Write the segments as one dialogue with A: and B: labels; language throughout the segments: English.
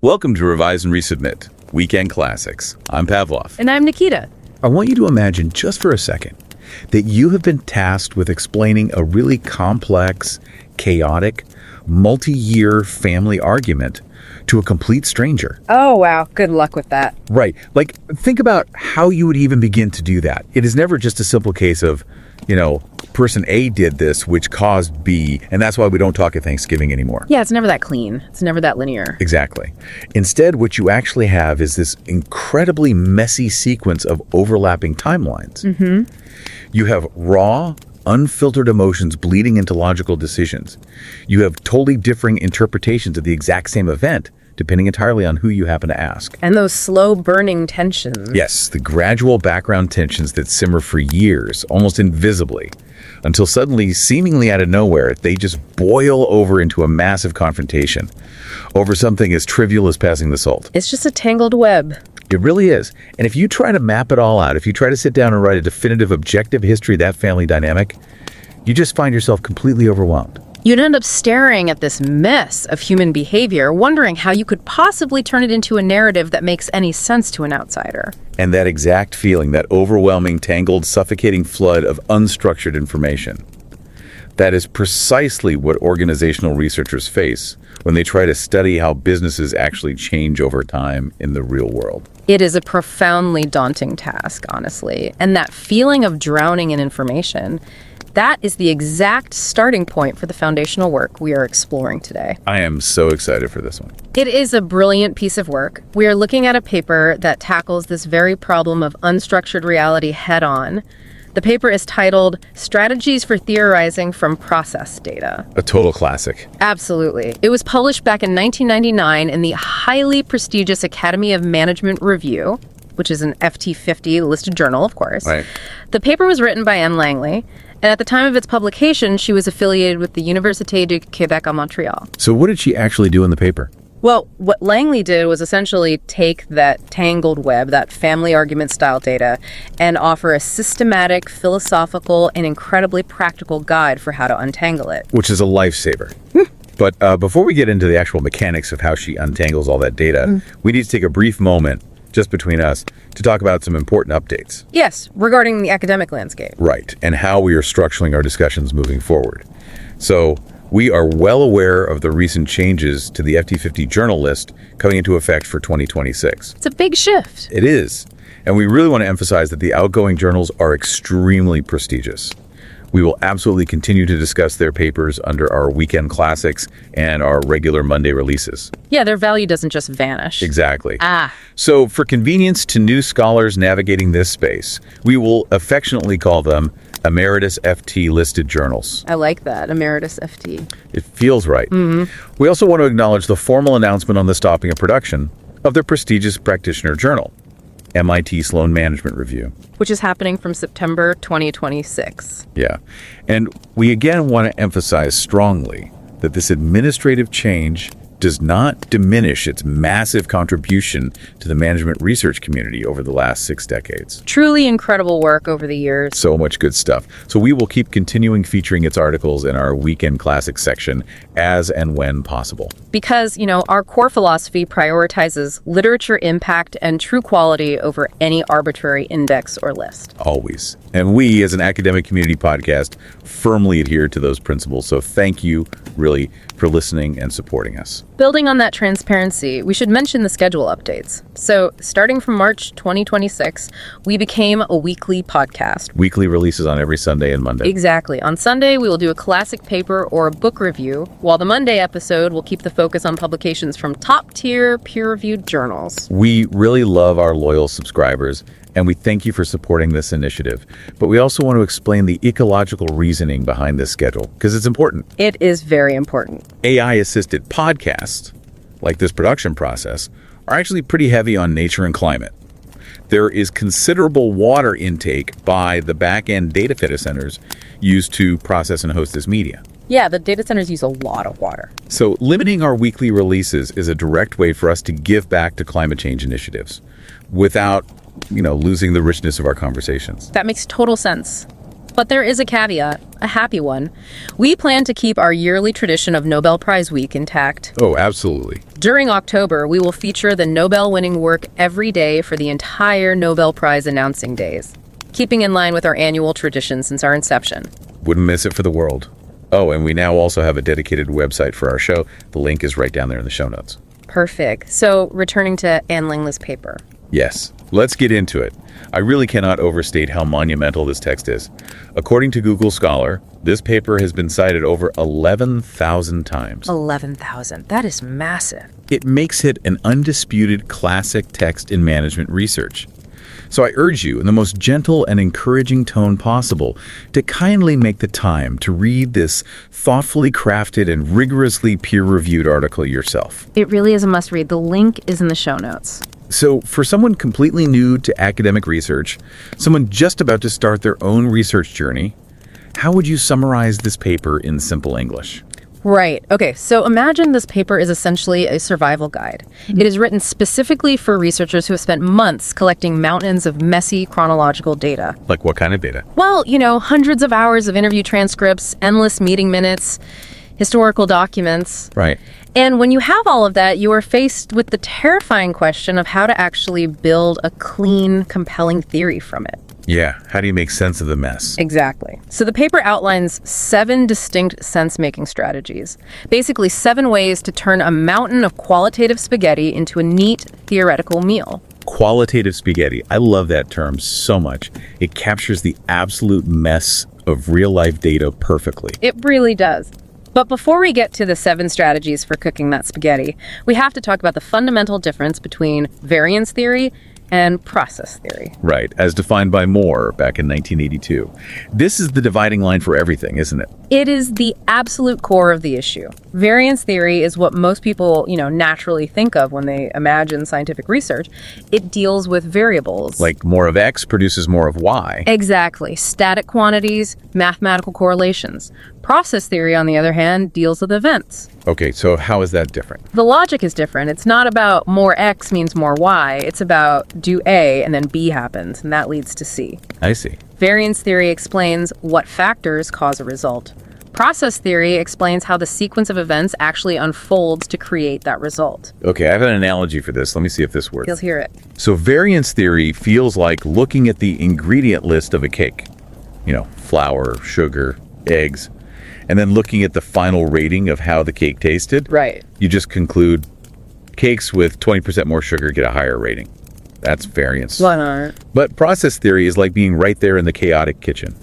A: Welcome to Revise and Resubmit, Weekend Classics. I'm Pavlov.
B: And I'm Nikita.
A: I want you to imagine just for a second that you have been tasked with explaining a really complex, chaotic, multi-year family argument to a complete stranger.
B: Oh, wow. Good luck with that.
A: Right. Like, think about how you would even begin to do that. It is never just a simple case of, person A did this, which caused B, and that's why we don't talk at Thanksgiving anymore.
B: Yeah, it's never that clean. It's never that linear.
A: Exactly. Instead, what you actually have is this incredibly messy sequence of overlapping timelines.
B: Mm-hmm.
A: You have raw, unfiltered emotions bleeding into logical decisions. You have totally differing interpretations of the exact same event, depending entirely on who you happen to ask.
B: And those slow-burning tensions.
A: Yes, the gradual background tensions that simmer for years, almost invisibly, until suddenly, seemingly out of nowhere, they just boil over into a massive confrontation over something as trivial as passing the salt.
B: It's just a tangled web.
A: It really is. And if you try to map it all out, if you try to sit down and write a definitive, objective history of that family dynamic, you just find yourself completely overwhelmed.
B: You'd end up staring at this mess of human behavior, wondering how you could possibly turn it into a narrative that makes any sense to an outsider.
A: And that exact feeling, that overwhelming, tangled, suffocating flood of unstructured information, that is precisely what organizational researchers face when they try to study how businesses actually change over time in the real world.
B: It is a profoundly daunting task, honestly. And that feeling of drowning in information, that is the exact starting point for the foundational work we are exploring today.
A: I am so excited for this one.
B: It is a brilliant piece of work. We are looking at a paper that tackles this very problem of unstructured reality head-on. The paper is titled Strategies for Theorizing from Process Data.
A: A total classic.
B: Absolutely. It was published back in 1999 in the highly prestigious Academy of Management Review, which is an FT50 listed journal, of course.
A: Right.
B: The paper was written by Ann Langley, and at the time of its publication, she was affiliated with the Université du Québec à Montréal.
A: So what did she actually do in the paper?
B: Well, what Langley did was essentially take that tangled web, that family argument style data, and offer a systematic, philosophical, and incredibly practical guide for how to untangle it.
A: Which is a lifesaver. But before we get into the actual mechanics of how she untangles all that data, we need to take a brief moment, just between us, to talk about some important updates.
B: Yes, regarding the academic landscape.
A: Right, and how we are structuring our discussions moving forward. So, we are well aware of the recent changes to the FT50 journal list coming into effect for 2026.
B: It's a big shift.
A: It is, and we really want to emphasize that the outgoing journals are extremely prestigious. We will absolutely continue to discuss their papers under our weekend classics and our regular Monday releases.
B: Yeah, their value doesn't just vanish.
A: Exactly.
B: Ah.
A: So for convenience to new scholars navigating this space, we will affectionately call them Emeritus FT listed journals.
B: I like that, Emeritus FT.
A: It feels right.
B: Mm-hmm.
A: We also want to acknowledge the formal announcement on the stopping of production of their prestigious practitioner journal, MIT Sloan Management Review.
B: Which is happening from September 2026.
A: Yeah. And we again want to emphasize strongly that this administrative change does not diminish its massive contribution to the management research community over the last 6 decades.
B: Truly incredible work over the years.
A: So much good stuff. So we will keep continuing featuring its articles in our Weekend Classics section as and when possible.
B: Because, our core philosophy prioritizes literature impact and true quality over any arbitrary index or list.
A: Always. And we, as an academic community podcast, firmly adhere to those principles. So thank you, really, for listening and supporting us.
B: Building on that transparency, we should mention the schedule updates. So, starting from March 2026, we became a weekly podcast.
A: Weekly releases on every Sunday and Monday.
B: Exactly. On Sunday, we will do a classic paper or a book review, while the Monday episode will keep the focus on publications from top-tier, peer-reviewed journals.
A: We really love our loyal subscribers, and we thank you for supporting this initiative. But we also want to explain the ecological reasoning behind this schedule, because it's important.
B: It is very important.
A: AI-assisted podcasts, like this production process, are actually pretty heavy on nature and climate. There is considerable water intake by the back-end data centers used to process and host this media.
B: Yeah, the data centers use a lot of water.
A: So limiting our weekly releases is a direct way for us to give back to climate change initiatives without losing the richness of our conversations.
B: That makes total sense. But there is a caveat, a happy one. We plan to keep our yearly tradition of Nobel Prize Week intact.
A: Oh, absolutely.
B: During October, we will feature the Nobel-winning work every day for the entire Nobel Prize announcing days, keeping in line with our annual tradition since our inception.
A: Wouldn't miss it for the world. Oh, and we now also have a dedicated website for our show. The link is right down there in the show notes.
B: Perfect. So, returning to Ann Langley's paper.
A: Yes, let's get into it. I really cannot overstate how monumental this text is. According to Google Scholar, this paper has been cited over 11,000 times.
B: 11,000. That is massive.
A: It makes it an undisputed classic text in management research. So I urge you, in the most gentle and encouraging tone possible, to kindly make the time to read this thoughtfully crafted and rigorously peer-reviewed article yourself.
B: It really is a must-read. The link is in the show notes.
A: So for someone completely new to academic research, someone just about to start their own research journey, how would you summarize this paper in simple English?
B: Right. Okay, so imagine this paper is essentially a survival guide. It is written specifically for researchers who have spent months collecting mountains of messy chronological data.
A: Like what kind of data?
B: Well, hundreds of hours of interview transcripts, endless meeting minutes, historical documents.
A: Right.
B: And when you have all of that, you are faced with the terrifying question of how to actually build a clean, compelling theory from it.
A: Yeah, how do you make sense of the mess?
B: Exactly. So the paper outlines 7 distinct sense-making strategies. Basically 7 ways to turn a mountain of qualitative spaghetti into a neat, theoretical meal.
A: Qualitative spaghetti. I love that term so much. It captures the absolute mess of real-life data perfectly.
B: It really does. But before we get to the 7 strategies for cooking that spaghetti, we have to talk about the fundamental difference between variance theory and process theory.
A: Right, as defined by Moore back in 1982. This is the dividing line for everything, isn't it?
B: It is the absolute core of the issue. Variance theory is what most people, naturally think of when they imagine scientific research. It deals with variables.
A: Like more of X produces more of Y.
B: Exactly. Static quantities, mathematical correlations. Process theory, on the other hand, deals with events.
A: Okay, so how is that different?
B: The logic is different. It's not about more X means more Y. It's about do A and then B happens, and that leads to C.
A: I see.
B: Variance theory explains what factors cause a result. Process theory explains how the sequence of events actually unfolds to create that result.
A: Okay, I have an analogy for this. Let me see if this works.
B: You'll hear it.
A: So variance theory feels like looking at the ingredient list of a cake. Flour, sugar, eggs, and then looking at the final rating of how the cake tasted.
B: Right.
A: You just conclude cakes with 20% more sugar get a higher rating. That's variance.
B: Why not?
A: But process theory is like being right there in the chaotic kitchen.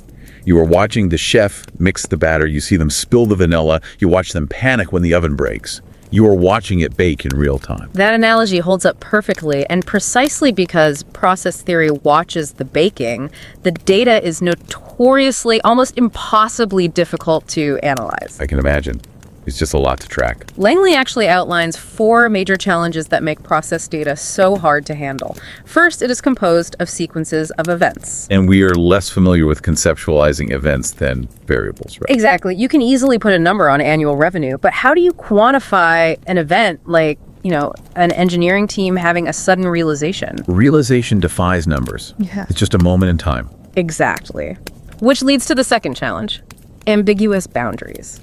A: You are watching the chef mix the batter. You see them spill the vanilla. You watch them panic when the oven breaks. You are watching it bake in real time.
B: That analogy holds up perfectly, and precisely because process theory watches the baking, the data is notoriously, almost impossibly difficult to analyze.
A: I can imagine. It's just a lot to track.
B: Langley actually outlines 4 major challenges that make process data so hard to handle. First, it is composed of sequences of events.
A: And we are less familiar with conceptualizing events than variables, right?
B: Exactly. You can easily put a number on annual revenue, but how do you quantify an event like, an engineering team having a sudden realization?
A: Realization defies numbers.
B: Yeah.
A: It's just a moment in time.
B: Exactly. Which leads to the second challenge, ambiguous boundaries.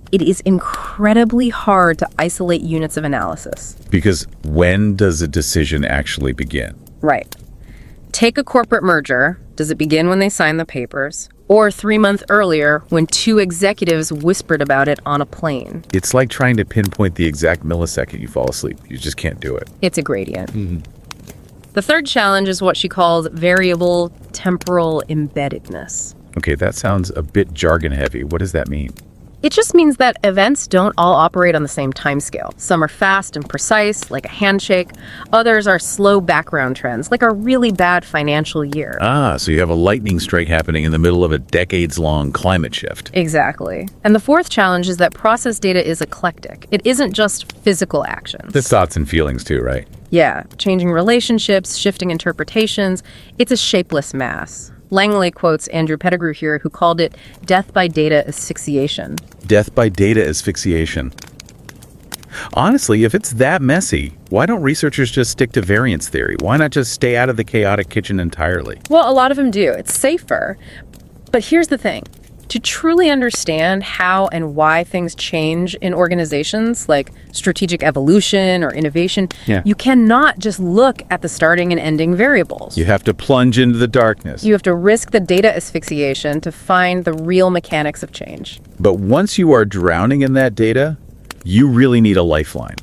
B: It is incredibly hard to isolate units of analysis.
A: Because when does a decision actually begin?
B: Right. Take a corporate merger. Does it begin when they sign the papers? Or 3 months earlier when 2 executives whispered about it on a plane?
A: It's like trying to pinpoint the exact millisecond you fall asleep. You just can't do it.
B: It's a gradient. Mm-hmm. The third challenge is what she calls variable temporal embeddedness.
A: Okay, that sounds a bit jargon heavy. What does that mean?
B: It just means that events don't all operate on the same timescale. Some are fast and precise, like a handshake. Others are slow background trends, like a really bad financial year.
A: So you have a lightning strike happening in the middle of a decades-long climate shift.
B: Exactly. And the fourth challenge is that process data is eclectic. It isn't just physical actions.
A: There's thoughts and feelings too, right?
B: Yeah, changing relationships, shifting interpretations. It's a shapeless mass. Langley quotes Andrew Pettigrew here, who called it death by data asphyxiation.
A: Death by data asphyxiation. Honestly, if it's that messy, why don't researchers just stick to variance theory? Why not just stay out of the chaotic kitchen entirely?
B: Well, a lot of them do. It's safer. But here's the thing. To truly understand how and why things change in organizations, like strategic evolution or innovation, you cannot just look at the starting and ending variables.
A: You have to plunge into the darkness.
B: You have to risk the data asphyxiation to find the real mechanics of change.
A: But once you are drowning in that data, you really need a lifeline.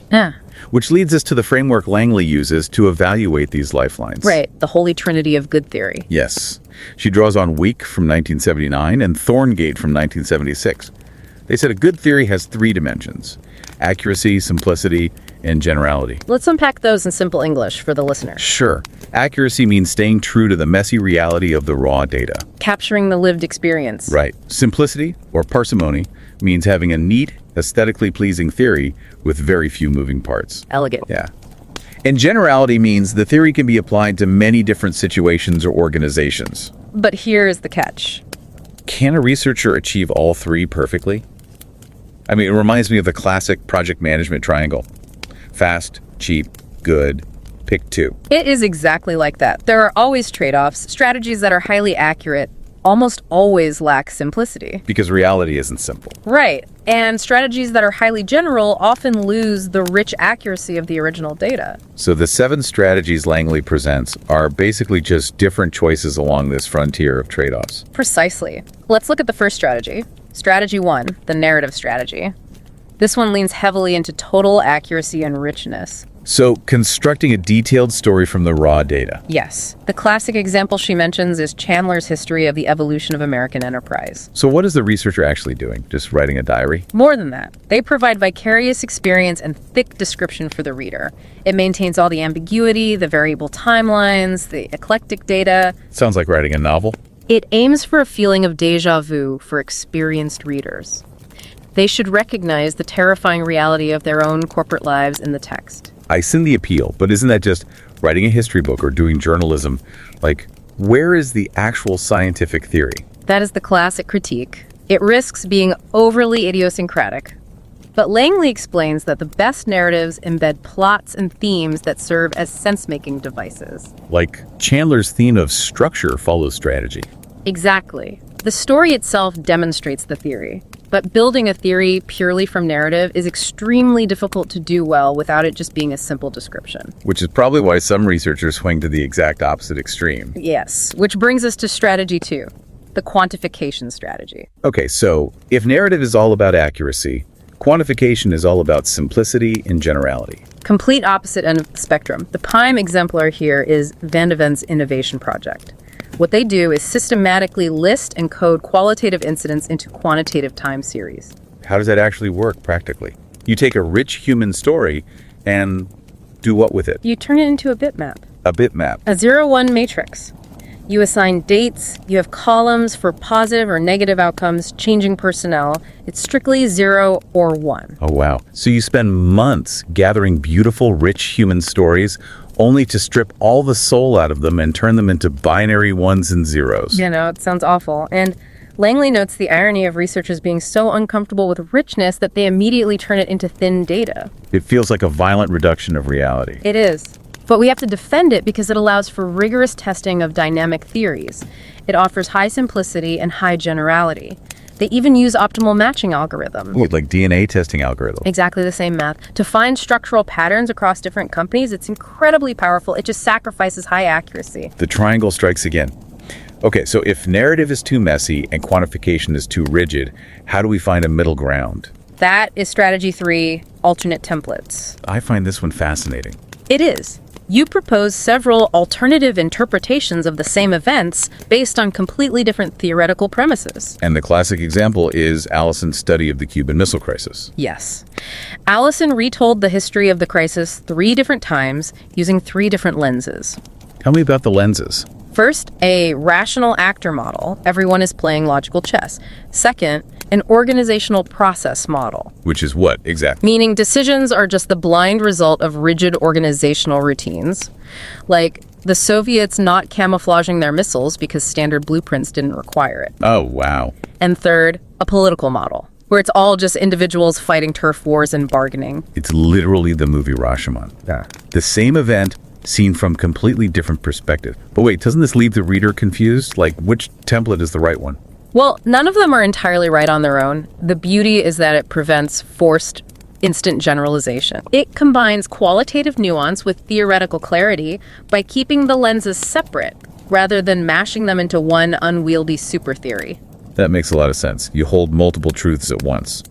A: Which leads us to the framework Langley uses to evaluate these lifelines.
B: Right, the holy trinity of good theory.
A: Yes. She draws on Mayukh from 1979 and Thorngate from 1976. They said a good theory has 3 dimensions: accuracy, simplicity, and generality.
B: Let's unpack those in simple English for the listener.
A: Sure. Accuracy means staying true to the messy reality of the raw data.
B: Capturing the lived experience.
A: Right. Simplicity, or parsimony, means having a neat, aesthetically pleasing theory with very few moving parts.
B: Elegant.
A: Yeah. And generality means the theory can be applied to many different situations or organizations.
B: But here is the catch.
A: Can a researcher achieve all 3 perfectly? I mean, it reminds me of the classic project management triangle. Fast, cheap, good, pick 2.
B: It is exactly like that. There are always trade-offs. Strategies that are highly accurate almost always lack simplicity.
A: Because reality isn't simple.
B: Right. And strategies that are highly general often lose the rich accuracy of the original data.
A: So the 7 strategies Langley presents are basically just different choices along this frontier of trade-offs.
B: Precisely. Let's look at the first strategy. Strategy 1, the narrative strategy. This one leans heavily into total accuracy and richness.
A: So, constructing a detailed story from the raw data.
B: Yes. The classic example she mentions is Chandler's history of the evolution of American enterprise.
A: So what is the researcher actually doing? Just writing a diary?
B: More than that. They provide vicarious experience and thick description for the reader. It maintains all the ambiguity, the variable timelines, the eclectic data.
A: Sounds like writing a novel.
B: It aims for a feeling of déjà vu for experienced readers. They should recognize the terrifying reality of their own corporate lives in the text.
A: I send the appeal, but isn't that just writing a history book or doing journalism? Like, where is the actual scientific theory?
B: That is the classic critique. It risks being overly idiosyncratic. But Langley explains that the best narratives embed plots and themes that serve as sense-making devices.
A: Like, Chandler's theme of structure follows strategy.
B: Exactly. The story itself demonstrates the theory. But building a theory purely from narrative is extremely difficult to do well without it just being a simple description.
A: Which is probably why some researchers swing to the exact opposite extreme.
B: Yes, which brings us to strategy 2, the quantification strategy.
A: Okay, so if narrative is all about accuracy, quantification is all about simplicity and generality.
B: Complete opposite end of the spectrum. The prime exemplar here is Van de Ven's innovation project. What they do is systematically list and code qualitative incidents into quantitative time series.
A: How does that actually work practically? You take a rich human story and do what with it?
B: You turn it into a bitmap.
A: A bitmap.
B: A 0-1 matrix. You assign dates, you have columns for positive or negative outcomes, changing personnel. It's strictly 0 or 1.
A: Oh, wow. So you spend months gathering beautiful, rich human stories only to strip all the soul out of them and turn them into binary 1s and 0s.
B: You know, it sounds awful. And Langley notes the irony of researchers being so uncomfortable with richness that they immediately turn it into thin data.
A: It feels like a violent reduction of reality.
B: It is. But we have to defend it because it allows for rigorous testing of dynamic theories. It offers high simplicity and high generality. They even use optimal matching algorithms.
A: Ooh, like DNA testing algorithms.
B: Exactly the same math. To find structural patterns across different companies, it's incredibly powerful. It just sacrifices high accuracy.
A: The triangle strikes again. Okay, so if narrative is too messy and quantification is too rigid, how do we find a middle ground?
B: That is strategy 3, alternate templates.
A: I find this one fascinating.
B: It is. You propose several alternative interpretations of the same events based on completely different theoretical premises.
A: And the classic example is Allison's study of the Cuban Missile Crisis.
B: Yes. Allison retold the history of the crisis 3 different times using 3 different lenses.
A: Tell me about the lenses.
B: First, a rational actor model. Everyone is playing logical chess. Second, an organizational process model.
A: Which is what, exactly?
B: Meaning decisions are just the blind result of rigid organizational routines. Like the Soviets not camouflaging their missiles because standard blueprints didn't require it.
A: Oh, wow.
B: And third, a political model, where it's all just individuals fighting turf wars and bargaining.
A: It's literally the movie Rashomon.
B: Yeah.
A: The same event seen from completely different perspective. But wait, doesn't this leave the reader confused? Like, which template is the right one?
B: Well, none of them are entirely right on their own. The beauty is that it prevents forced instant generalization. It combines qualitative nuance with theoretical clarity by keeping the lenses separate rather than mashing them into one unwieldy super theory.
A: That makes a lot of sense. You hold multiple truths at once.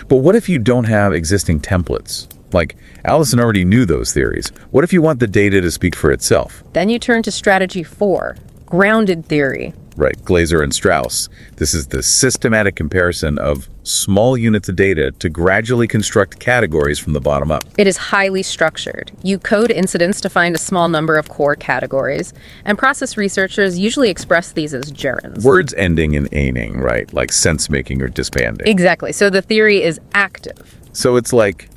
A: But what if you don't have existing templates? Like, Allison already knew those theories. What if you want the data to speak for itself?
B: Then you turn to strategy 4, grounded theory.
A: Right, Glaser and Strauss. This is the systematic comparison of small units of data to gradually construct categories from the bottom up.
B: It is highly structured. You code incidents to find a small number of core categories, and process researchers usually express these as gerunds.
A: Words ending in aning, right? Like sense-making or disbanding.
B: Exactly. So the theory is active.
A: So it's like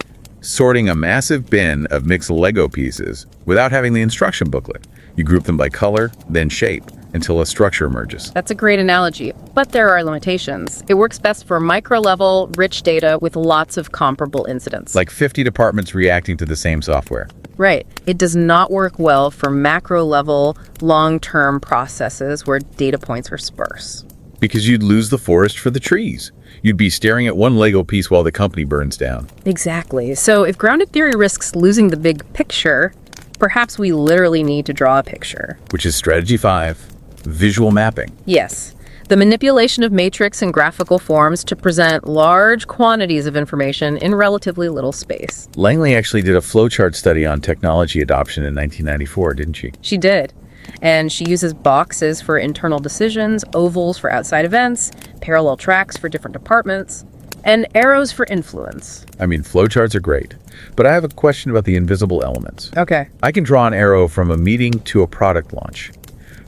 A: sorting a massive bin of mixed Lego pieces without having the instruction booklet. You group them by color, then shape, until a structure emerges.
B: That's a great analogy, but there are limitations. It works best for micro-level, rich data with lots of comparable incidents.
A: Like 50 departments reacting to the same software.
B: Right. It does not work well for macro-level, long-term processes where data points are sparse.
A: Because you'd lose the forest for the trees. You'd be staring at one Lego piece while the company burns down.
B: Exactly. So if grounded theory risks losing the big picture, perhaps we literally need to draw a picture.
A: Which is strategy 5. Visual mapping.
B: Yes, the manipulation of matrix and graphical forms to present large quantities of information in relatively little space.
A: Langley actually did a flowchart study on technology adoption in 1994, didn't she?
B: She did. And she uses boxes for internal decisions, ovals for outside events, parallel tracks for different departments, and arrows for influence.
A: I mean, flowcharts are great, but I have a question about the invisible elements.
B: Okay.
A: I can draw an arrow from a meeting to a product launch.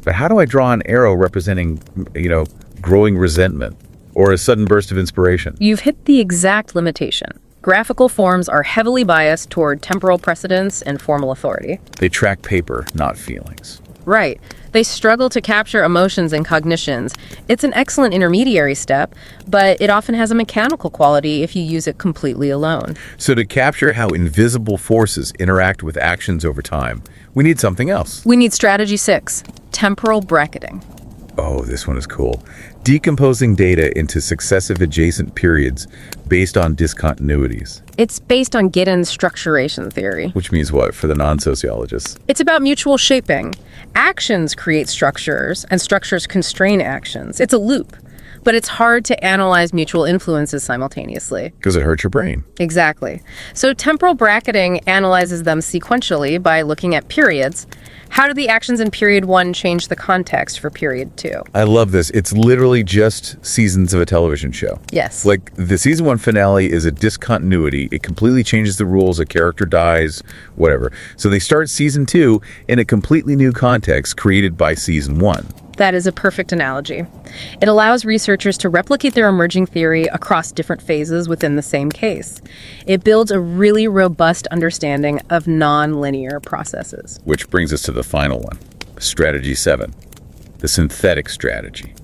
A: But how do I draw an arrow representing, growing resentment or a sudden burst of inspiration?
B: You've hit the exact limitation. Graphical forms are heavily biased toward temporal precedence and formal authority.
A: They track paper, not feelings.
B: Right. They struggle to capture emotions and cognitions. It's an excellent intermediary step, but it often has a mechanical quality if you use it completely alone.
A: So to capture how invisible forces interact with actions over time, we need something else.
B: We need strategy 6, temporal bracketing.
A: Oh, this one is cool. Decomposing data into successive adjacent periods based on discontinuities.
B: It's based on Giddens' structuration theory.
A: Which means what for the non-sociologists?
B: It's about mutual shaping. Actions create structures, and structures constrain actions. It's a loop. But it's hard to analyze mutual influences simultaneously.
A: Because it hurts your brain.
B: Exactly. So temporal bracketing analyzes them sequentially by looking at periods. How do the actions in period 1 change the context for period 2?
A: I love this. It's literally just seasons of a television show.
B: Yes.
A: Like the season 1 finale is a discontinuity. It completely changes the rules. A character dies, whatever. So they start season 2 in a completely new context created by season 1.
B: That is a perfect analogy. It allows researchers to replicate their emerging theory across different phases within the same case. It builds a really robust understanding of non-linear processes.
A: Which brings us to the final one, strategy 7, the synthetic strategy.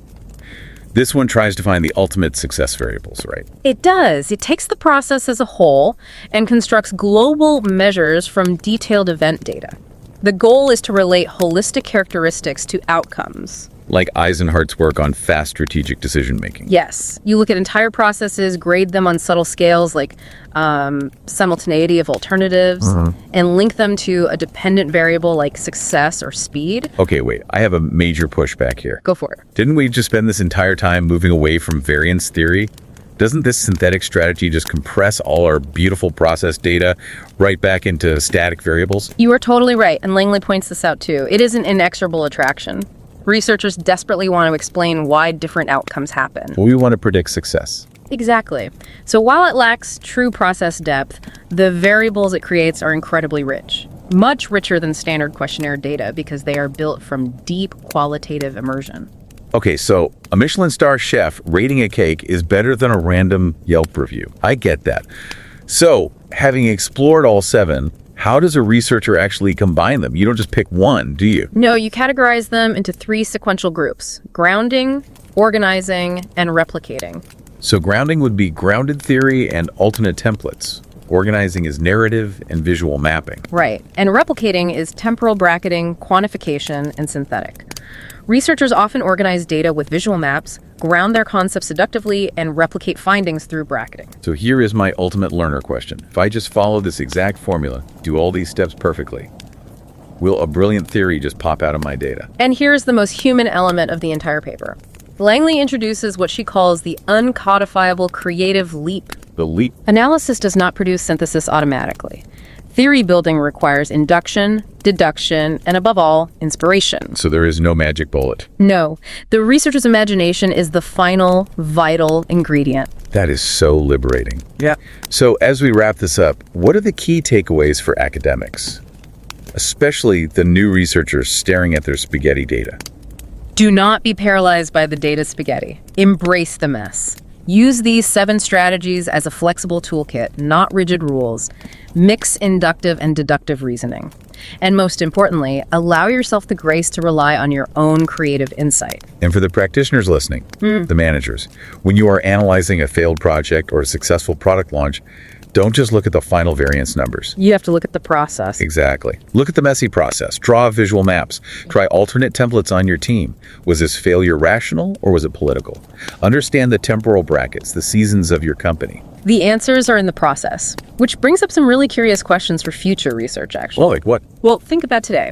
A: This one tries to find the ultimate success variables, right?
B: It does. It takes the process as a whole and constructs global measures from detailed event data. The goal is to relate holistic characteristics to outcomes.
A: Like Eisenhardt's work on fast strategic decision-making.
B: Yes. You look at entire processes, grade them on subtle scales like simultaneity of alternatives, and link them to a dependent variable like success or speed.
A: Okay, wait. I have a major pushback here.
B: Go for it.
A: Didn't we just spend this entire time moving away from variance theory? Doesn't this synthetic strategy just compress all our beautiful process data right back into static variables?
B: You are totally right, and Langley points this out too. It is an inexorable attraction. Researchers desperately want to explain why different outcomes happen.
A: We want to predict success.
B: Exactly. So while it lacks true process depth, the variables it creates are incredibly rich. Much richer than standard questionnaire data because they are built from deep qualitative immersion.
A: Okay, so a Michelin star chef rating a cake is better than a random Yelp review. I get that. So, having explored all 7, how does a researcher actually combine them? You don't just pick one, do you?
B: No, you categorize them into 3 sequential groups: grounding, organizing, and replicating.
A: So grounding would be grounded theory and alternate templates. Organizing is narrative and visual mapping.
B: Right. And replicating is temporal bracketing, quantification, and synthetic. Researchers often organize data with visual maps, ground their concepts deductively, and replicate findings through bracketing.
A: So here is my ultimate learner question. If I just follow this exact formula, do all these steps perfectly, will a brilliant theory just pop out of my data?
B: And here's the most human element of the entire paper. Langley introduces what she calls the uncodifiable creative leap.
A: The leap.
B: Analysis does not produce synthesis automatically. Theory building requires induction, deduction, and above all, inspiration.
A: So there is no magic bullet.
B: No, the researcher's imagination is the final, vital ingredient.
A: That is so liberating.
B: Yeah.
A: So as we wrap this up, what are the key takeaways for academics, especially the new researchers staring at their spaghetti data?
B: Do not be paralyzed by the data spaghetti. Embrace the mess. Use these 7 strategies as a flexible toolkit, not rigid rules. Mix inductive and deductive reasoning. And most importantly, allow yourself the grace to rely on your own creative insight.
A: And for the practitioners listening, the managers, when you are analyzing a failed project or a successful product launch, don't just look at the final variance numbers.
B: You have to look at the process.
A: Exactly. Look at the messy process. Draw visual maps. Try alternate templates on your team. Was this failure rational or was it political? Understand the temporal brackets, the seasons of your company.
B: The answers are in the process, which brings up some really curious questions for future research, actually.
A: Well, like what?
B: Well, think about today.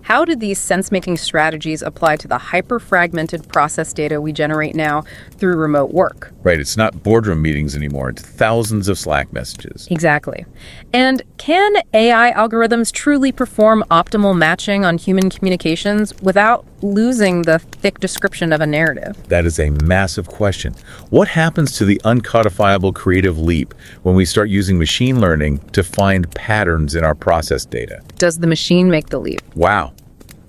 B: How do these sense-making strategies apply to the hyper-fragmented process data we generate now through remote work?
A: Right, it's not boardroom meetings anymore. It's thousands of Slack messages.
B: Exactly. And can AI algorithms truly perform optimal matching on human communications without losing the thick description of a narrative?
A: That is a massive question. What happens to the uncodifiable creative leap when we start using machine learning to find patterns in our process data?
B: Does the machine make the leap?
A: Wow.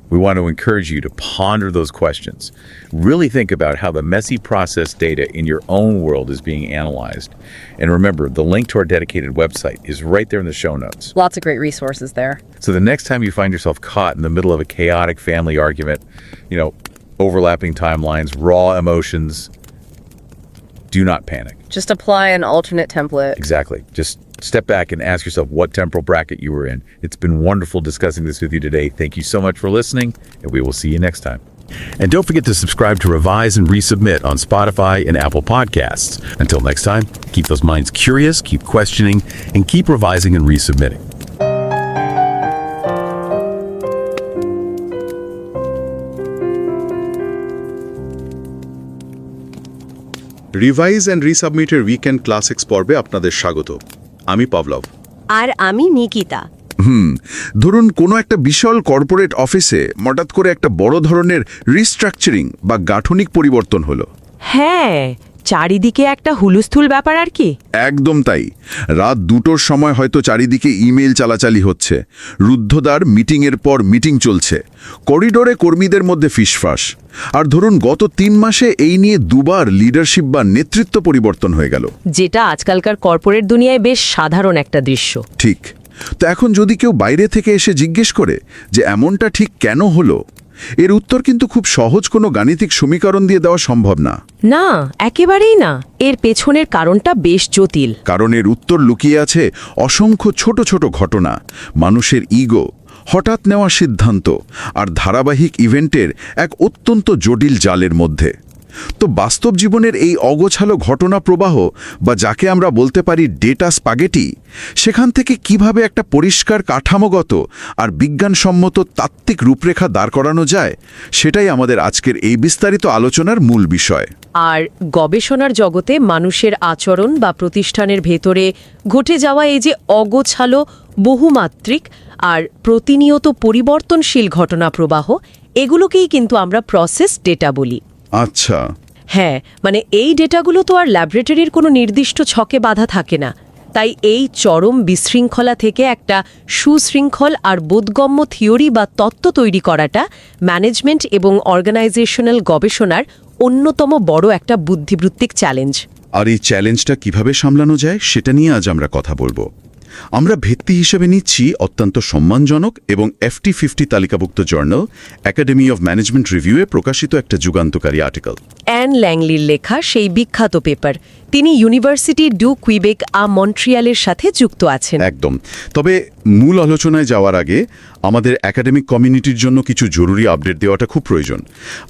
A: We want to encourage you to ponder those questions. Really think about how the messy process data in your own world is being analyzed. And remember, the link to our dedicated website is right there in the show notes.
B: Lots of great resources there.
A: So the next time you find yourself caught in the middle of a chaotic family argument, overlapping timelines, raw emotions, do not panic.
B: Just apply an alternate template.
A: Exactly. Just step back and ask yourself what temporal bracket you were in. It's been wonderful discussing this with you today. Thank you so much for listening, and we will see you next time. And don't forget to subscribe to Revise and Resubmit on Spotify and Apple Podcasts. Until next time, keep those minds curious, keep questioning, and keep revising and resubmitting.
C: Revise and রিসাবমিটের weekend classics পর্বে আপনাদের স্বাগত। আমি পভলভ।
D: আর আমি নিকিতা।
C: ধরুন কোনো একটা বিশাল corporate অফিসে হঠাৎ করে একটা বড় ধরনের রিস্ট্রাকচারিং বা গাঠনিক পরিবর্তন হলো।
D: হ্যাঁ, চারিদিকে একটা হুলস্থুল ব্যাপার আর কি।
C: একদম তাই। রাত 2টোর সময় হয়তো চারিদিকে ইমেল চালাচালি হচ্ছে, রুদ্ধদ্বার মিটিংয়ের পর মিটিং চলছে, করিডোরে কর্মীদের মধ্যে ফিসফাস। আর ধরুন গত 3 মাসে এই নিয়ে 2বার লিডারশিপ বা নেতৃত্ব পরিবর্তন হয়ে গেল,
D: যেটা আজকালকার কর্পোরেট দুনিয়ায় বেশ সাধারণ একটা দৃশ্য।
C: ঠিক। তো এখন যদি কেউ বাইরে থেকে এসে জিজ্ঞেস করে যে এমনটা ঠিক কেন হলো, এর উত্তর কিন্তু খুব সহজ কোনো গাণিতিক সমীকরণ দিয়ে দেওয়া সম্ভব না।
D: না, একেবারেই না। এর পেছনের কারণটা বেশ জটিল।
C: কারণ এর উত্তর লুকিয়ে আছে অসংখ্য ছোট ছোট ঘটনা, মানুষের ইগো, হঠাৎ নেওয়া সিদ্ধান্ত আর ধারাবাহিক ইভেন্টের এক অত্যন্ত জটিল জালের মধ্যে। তো বাস্তব জীবনের এই অগোছালো ঘটনা প্রবাহ, বা যাকে আমরা বলতে পারি ডেটা স্পাগেটি, সেখান থেকে কিভাবে একটা পরিষ্কার কাঠামোগত আর বিজ্ঞানসম্মত তাত্ত্বিক রূপরেখা দাঁড় করানো যায়, সেটাই আমাদের আজকের এই বিস্তারিত আলোচনার মূল বিষয়।
D: আর গবেষণার জগতে মানুষের আচরণ বা প্রতিষ্ঠানের ভেতরে ঘটে যাওয়া এই যে অগোছালো, বহুমাত্রিক আর প্রতিনিয়ত পরিবর্তনশীল ঘটনা প্রবাহ, এগুলোকেই কিন্তু আমরা প্রসেস ডেটা বলি।
C: আচ্ছা।
D: হ্যাঁ, মানে এই ডেটাগুলো তো আর ল্যাবরেটরির কোনো নির্দিষ্ট ছকে বাঁধা থাকে না। তাই এই চরম বিশৃঙ্খলা থেকে একটা সুশৃঙ্খল আর বোধগম্য থিওরি বা তত্ত্ব তৈরি করাটা ম্যানেজমেন্ট এবং অর্গানাইজেশনাল গবেষণার অন্যতম বড় একটা বুদ্ধিবৃত্তিক চ্যালেঞ্জ।
C: আর এই চ্যালেঞ্জটা কিভাবে সামলানো যায় সেটা নিয়ে আজ আমরা কথা বলবো। আমরা ভিত্তি হিসেবে নিচ্ছি অত্যন্ত সম্মানজনক এবং FT50 তালিকাভুক্ত জার্নাল একাডেমি অফ ম্যানেজমেন্ট রিভিউয়ে প্রকাশিত একটা যুগান্তকারী আর্টিকেল।
D: অ্যান ল্যাংলির লেখা সেই বিখ্যাত পেপার তিনি ইউনিভার্সিটি ডু কুইবেক মন্ট্রিয়ালের সাথে যুক্ত আছেন।
C: একদম। তবে মূল আলোচনায় যাওয়ার আগে আমাদের একাডেমিক কমিউনিটির জন্য কিছু জরুরি আপডেট দেওয়াটা খুব প্রয়োজন।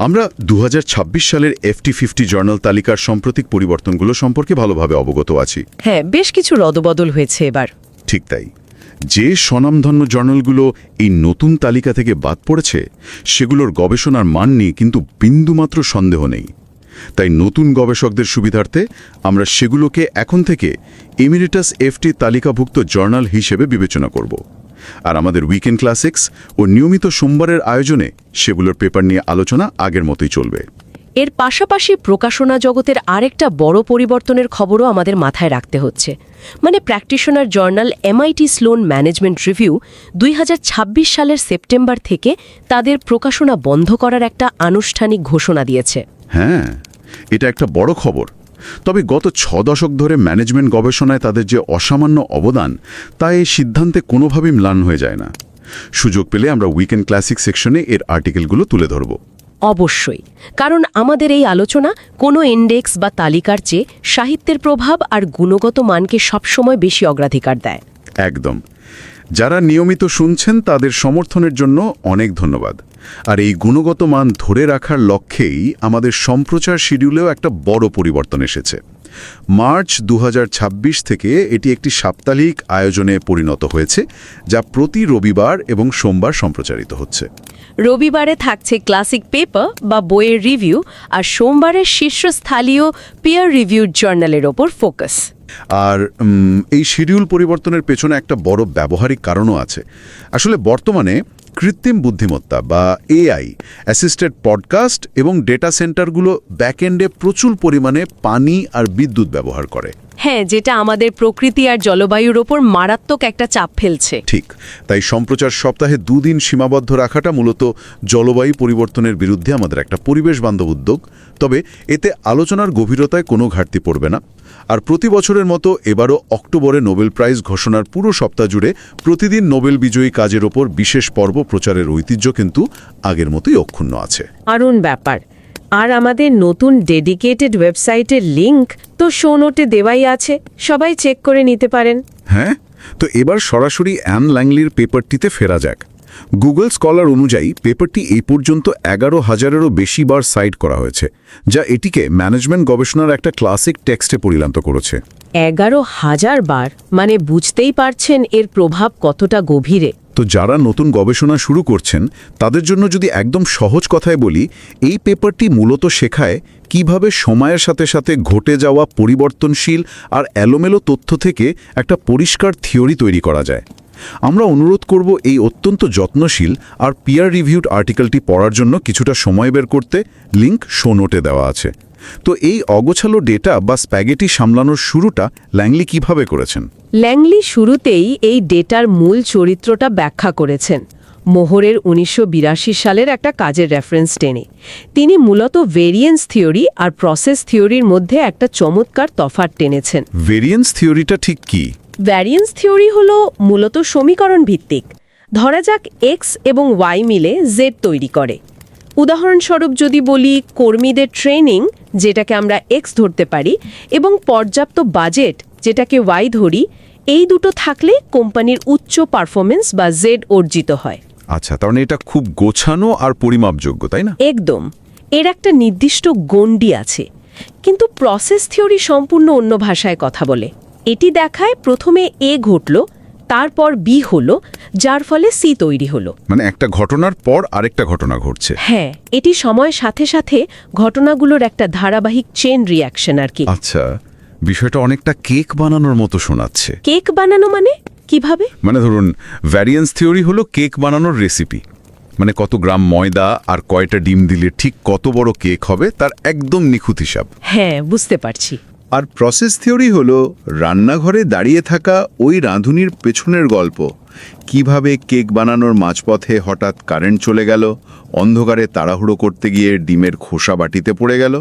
C: আমরা 2026 সালের FT50 জার্নাল তালিকার সাম্প্রতিক পরিবর্তনগুলো সম্পর্কে ভালোভাবে অবগত আছি।
D: হ্যাঁ, বেশ কিছু রদবদল হয়েছে এবার।
C: ঠিক তাই। যে স্বনামধন্য জার্নালগুলো এই নতুন তালিকা থেকে বাদ পড়েছে সেগুলোর গবেষণার মান নিয়ে কিন্তু বিন্দুমাত্র সন্দেহ নেই। তাই নতুন গবেষকদের সুবিধার্থে আমরা সেগুলোকে এখন থেকে এমিরেটাস FT তালিকাভুক্ত জার্নাল হিসেবে বিবেচনা করব। আর আমাদের উইকেন্ড ক্লাসিক্স ও নিয়মিত সোমবারের আয়োজনে সেগুলোর পেপার নিয়ে আলোচনা আগের মতোই চলবে।
D: এর পাশাপাশি প্রকাশনা জগতের আরেকটা বড় পরিবর্তনের খবরও আমাদের মাথায় রাখতে হচ্ছে। মানে practitioner journal MIT Sloan management review 2026 সালের সেপ্টেম্বর থেকে তাদের প্রকাশনা বন্ধ করার একটা আনুষ্ঠানিক ঘোষণা দিয়েছে।
C: হ্যাঁ, এটা একটা বড় খবর। তবে গত 6 দশক ধরে ম্যানেজমেন্ট গবেষণায় তাদের যে অসামান্য অবদান তা এই সিদ্ধান্তে কোনোভাবেই ম্লান হয়ে যায় না। সুযোগ পেলে আমরা উইকেন্ড ক্লাসিক সেকশনে এর আর্টিকেলগুলো তুলে ধরব।
D: অবশ্যই, কারণ আমাদের এই আলোচনা কোনো ইন্ডেক্স বা তালিকার চেয়ে সাহিত্যের প্রভাব আর গুণগত মানকে সবসময় বেশি অগ্রাধিকার দেয়।
C: একদম। যারা নিয়মিত শুনছেন তাদের সমর্থনের জন্য অনেক ধন্যবাদ। আর এই গুণগত মান ধরে রাখার লক্ষ্যেই আমাদের সম্প্রচার শিডিউলেও একটা বড় পরিবর্তন এসেছে। মার্চ 2026 থেকে এটি একটি সাপ্তাহিক আয়োজনে পরিণত হয়েছে, যা প্রতি রবিবার এবং সোমবার সম্প্রচারিত হচ্ছে।
D: রবিবারে থাকছে ক্লাসিক পেপার বা বইয়ের রিভিউ, আর সোমবারের শীর্ষস্থানীয় পিয়ার রিভিউড জার্নালের ওপর ফোকাস।
C: আর এই শিডিউল পরিবর্তনের পেছনে একটা বড় ব্যবহারিক কারণও আছে। আসলে বর্তমানে কৃত্রিম বুদ্ধিমত্তা বা AI অ্যাসিস্টেড পডকাস্ট এবং ডেটা সেন্টারগুলো ব্যাকএন্ডে প্রচুর পরিমাণে পানি আর বিদ্যুৎ ব্যবহার করে।
D: হ্যাঁ, যেটা আমাদের প্রকৃতি আর জলবায়ুর ওপর মারাত্মক একটা চাপ ফেলছে।
C: ঠিক। তাই সম্প্রচার সপ্তাহে 2 দিন সীমাবদ্ধ রাখাটা মূলত জলবায়ু পরিবর্তনের বিরুদ্ধে আমাদের একটা পরিবেশ বান্ধব উদ্যোগ। তবে এতে আলোচনার গভীরতায় কোনো ঘাটতি পড়বে না। আর প্রতি বছরের মতো এবারও অক্টোবরে নোবেল প্রাইজ ঘোষণার পুরো সপ্তাহ জুড়ে প্রতিদিন নোবেল বিজয়ী কাজের ওপর বিশেষ পর্ব প্রচারের ঐতিহ্য কিন্তু আগের মতোই অক্ষুণ্ণ আছে।
D: দারুণ ব্যাপার। আর আমাদের নতুন ডেডিকেটেড ওয়েবসাইটের লিংক তো শো নোটে দেওয়াই আছে, সবাই চেক করে নিতে পারেন।
C: হ্যাঁ, তো এবার সরাসরি অ্যান ল্যাংলির পেপারটিতে ফেরা যাক। গুগল স্কলার অনুযায়ী পেপারটি এই পর্যন্ত 11,000-এরও বেশি বার সাইট করা হয়েছে, যা এটিকে ম্যানেজমেন্ট গবেষণার একটা ক্লাসিক টেক্সটে পরিণত করেছে।
D: 11,000 বার, মানে বুঝতেই পারছেন এর প্রভাব কতটা গভীরে।
C: তো যারা নতুন গবেষণা শুরু করছেন তাদের জন্য যদি একদম সহজ কথায় বলি, এই পেপারটি মূলত শেখায় কিভাবে সময়ের সাথে সাথে ঘটে যাওয়া পরিবর্তনশীল আর এলোমেলো তথ্য থেকে একটা পরিষ্কার থিওরি তৈরি করা যায়। আমরা অনুরোধ করব এই অত্যন্ত যত্নশীল আর পিয়ার রিভিউড আর্টিকেলটি পড়ার জন্য কিছুটা সময় বের করতে। লিংক শো নোটে দেওয়া আছে। তো এই অগোছালো ডেটা বা স্প্যাগেটি সামলানোর শুরুটা ল্যাংলি কিভাবে করেছেন?
D: ল্যাংলি শুরুতেই এই ডেটার মূল চরিত্রটা ব্যাখ্যা করেছেন মোহরের 1982 সালের একটা কাজের রেফারেন্স টেনে। তিনি মূলত ভেরিয়েন্স থিওরি আর প্রসেস থিওরির মধ্যে একটা চমৎকার তফাৎ টেনেছেন।
C: ভেরিয়েন্স থিওরিটা ঠিক কি?
D: ভ্যারিয়েন্স থিওরি হলো মূলত সমীকরণ ভিত্তিক। ধরা যাক x এবং y মিলে z তৈরি করে। উদাহরণস্বরূপ যদি বলি কর্মীদের ট্রেনিং, যেটাকে আমরা x ধরতে পারি, এবং পর্যাপ্ত বাজেট, যেটাকে y ধরি, এই দুটো থাকলে কোম্পানির উচ্চ পারফরমেন্স বা z অর্জিত হয়।
C: আচ্ছা, তার মানে এটা খুব গোছানো আর পরিমাপযোগ্য, তাই না?
D: একদম। এর একটা নির্দিষ্ট গণ্ডি আছে। কিন্তু প্রসেস থিওরি সম্পূর্ণ অন্য ভাষায় কথা বলে। এটি দেখায় প্রথমে A ঘটল, তারপর B হলো, যার ফলে C তৈরি হলো।
C: মানে একটা ঘটনার পর আরেকটা ঘটনা ঘটছে।
D: হ্যাঁ, এটি সময়ের সাথে সাথে ঘটনাগুলোর একটা ধারাবাহিক চেইন রিঅ্যাকশন আর কি।
C: আচ্ছা, বিষয়টা অনেকটা কেক বানানোর মতো শোনাচ্ছে।
D: কেক বানানো মানে কিভাবে?
C: মানে ধরুন, ভ্যারিয়েন্স থিওরি হলো কেক বানানোর রেসিপি। মানে কত গ্রাম ময়দা আর কয়টা ডিম দিলে ঠিক কত বড় কেক হবে তার একদম নিখুঁত হিসাব।
D: হ্যাঁ, বুঝতে পারছি।
E: আর প্রসেস থিওরি হলো রান্নাঘরে দাঁড়িয়ে থাকা ওই রাঁধুনির পেছনের গল্প। কিভাবে কেক বানানোর মাঝপথে হঠাৎ কারেন্ট চলে গেল, অন্ধকারে তাড়াহুড়ো করতে গিয়ে ডিমের খোসা বাটিতে পড়ে গেল,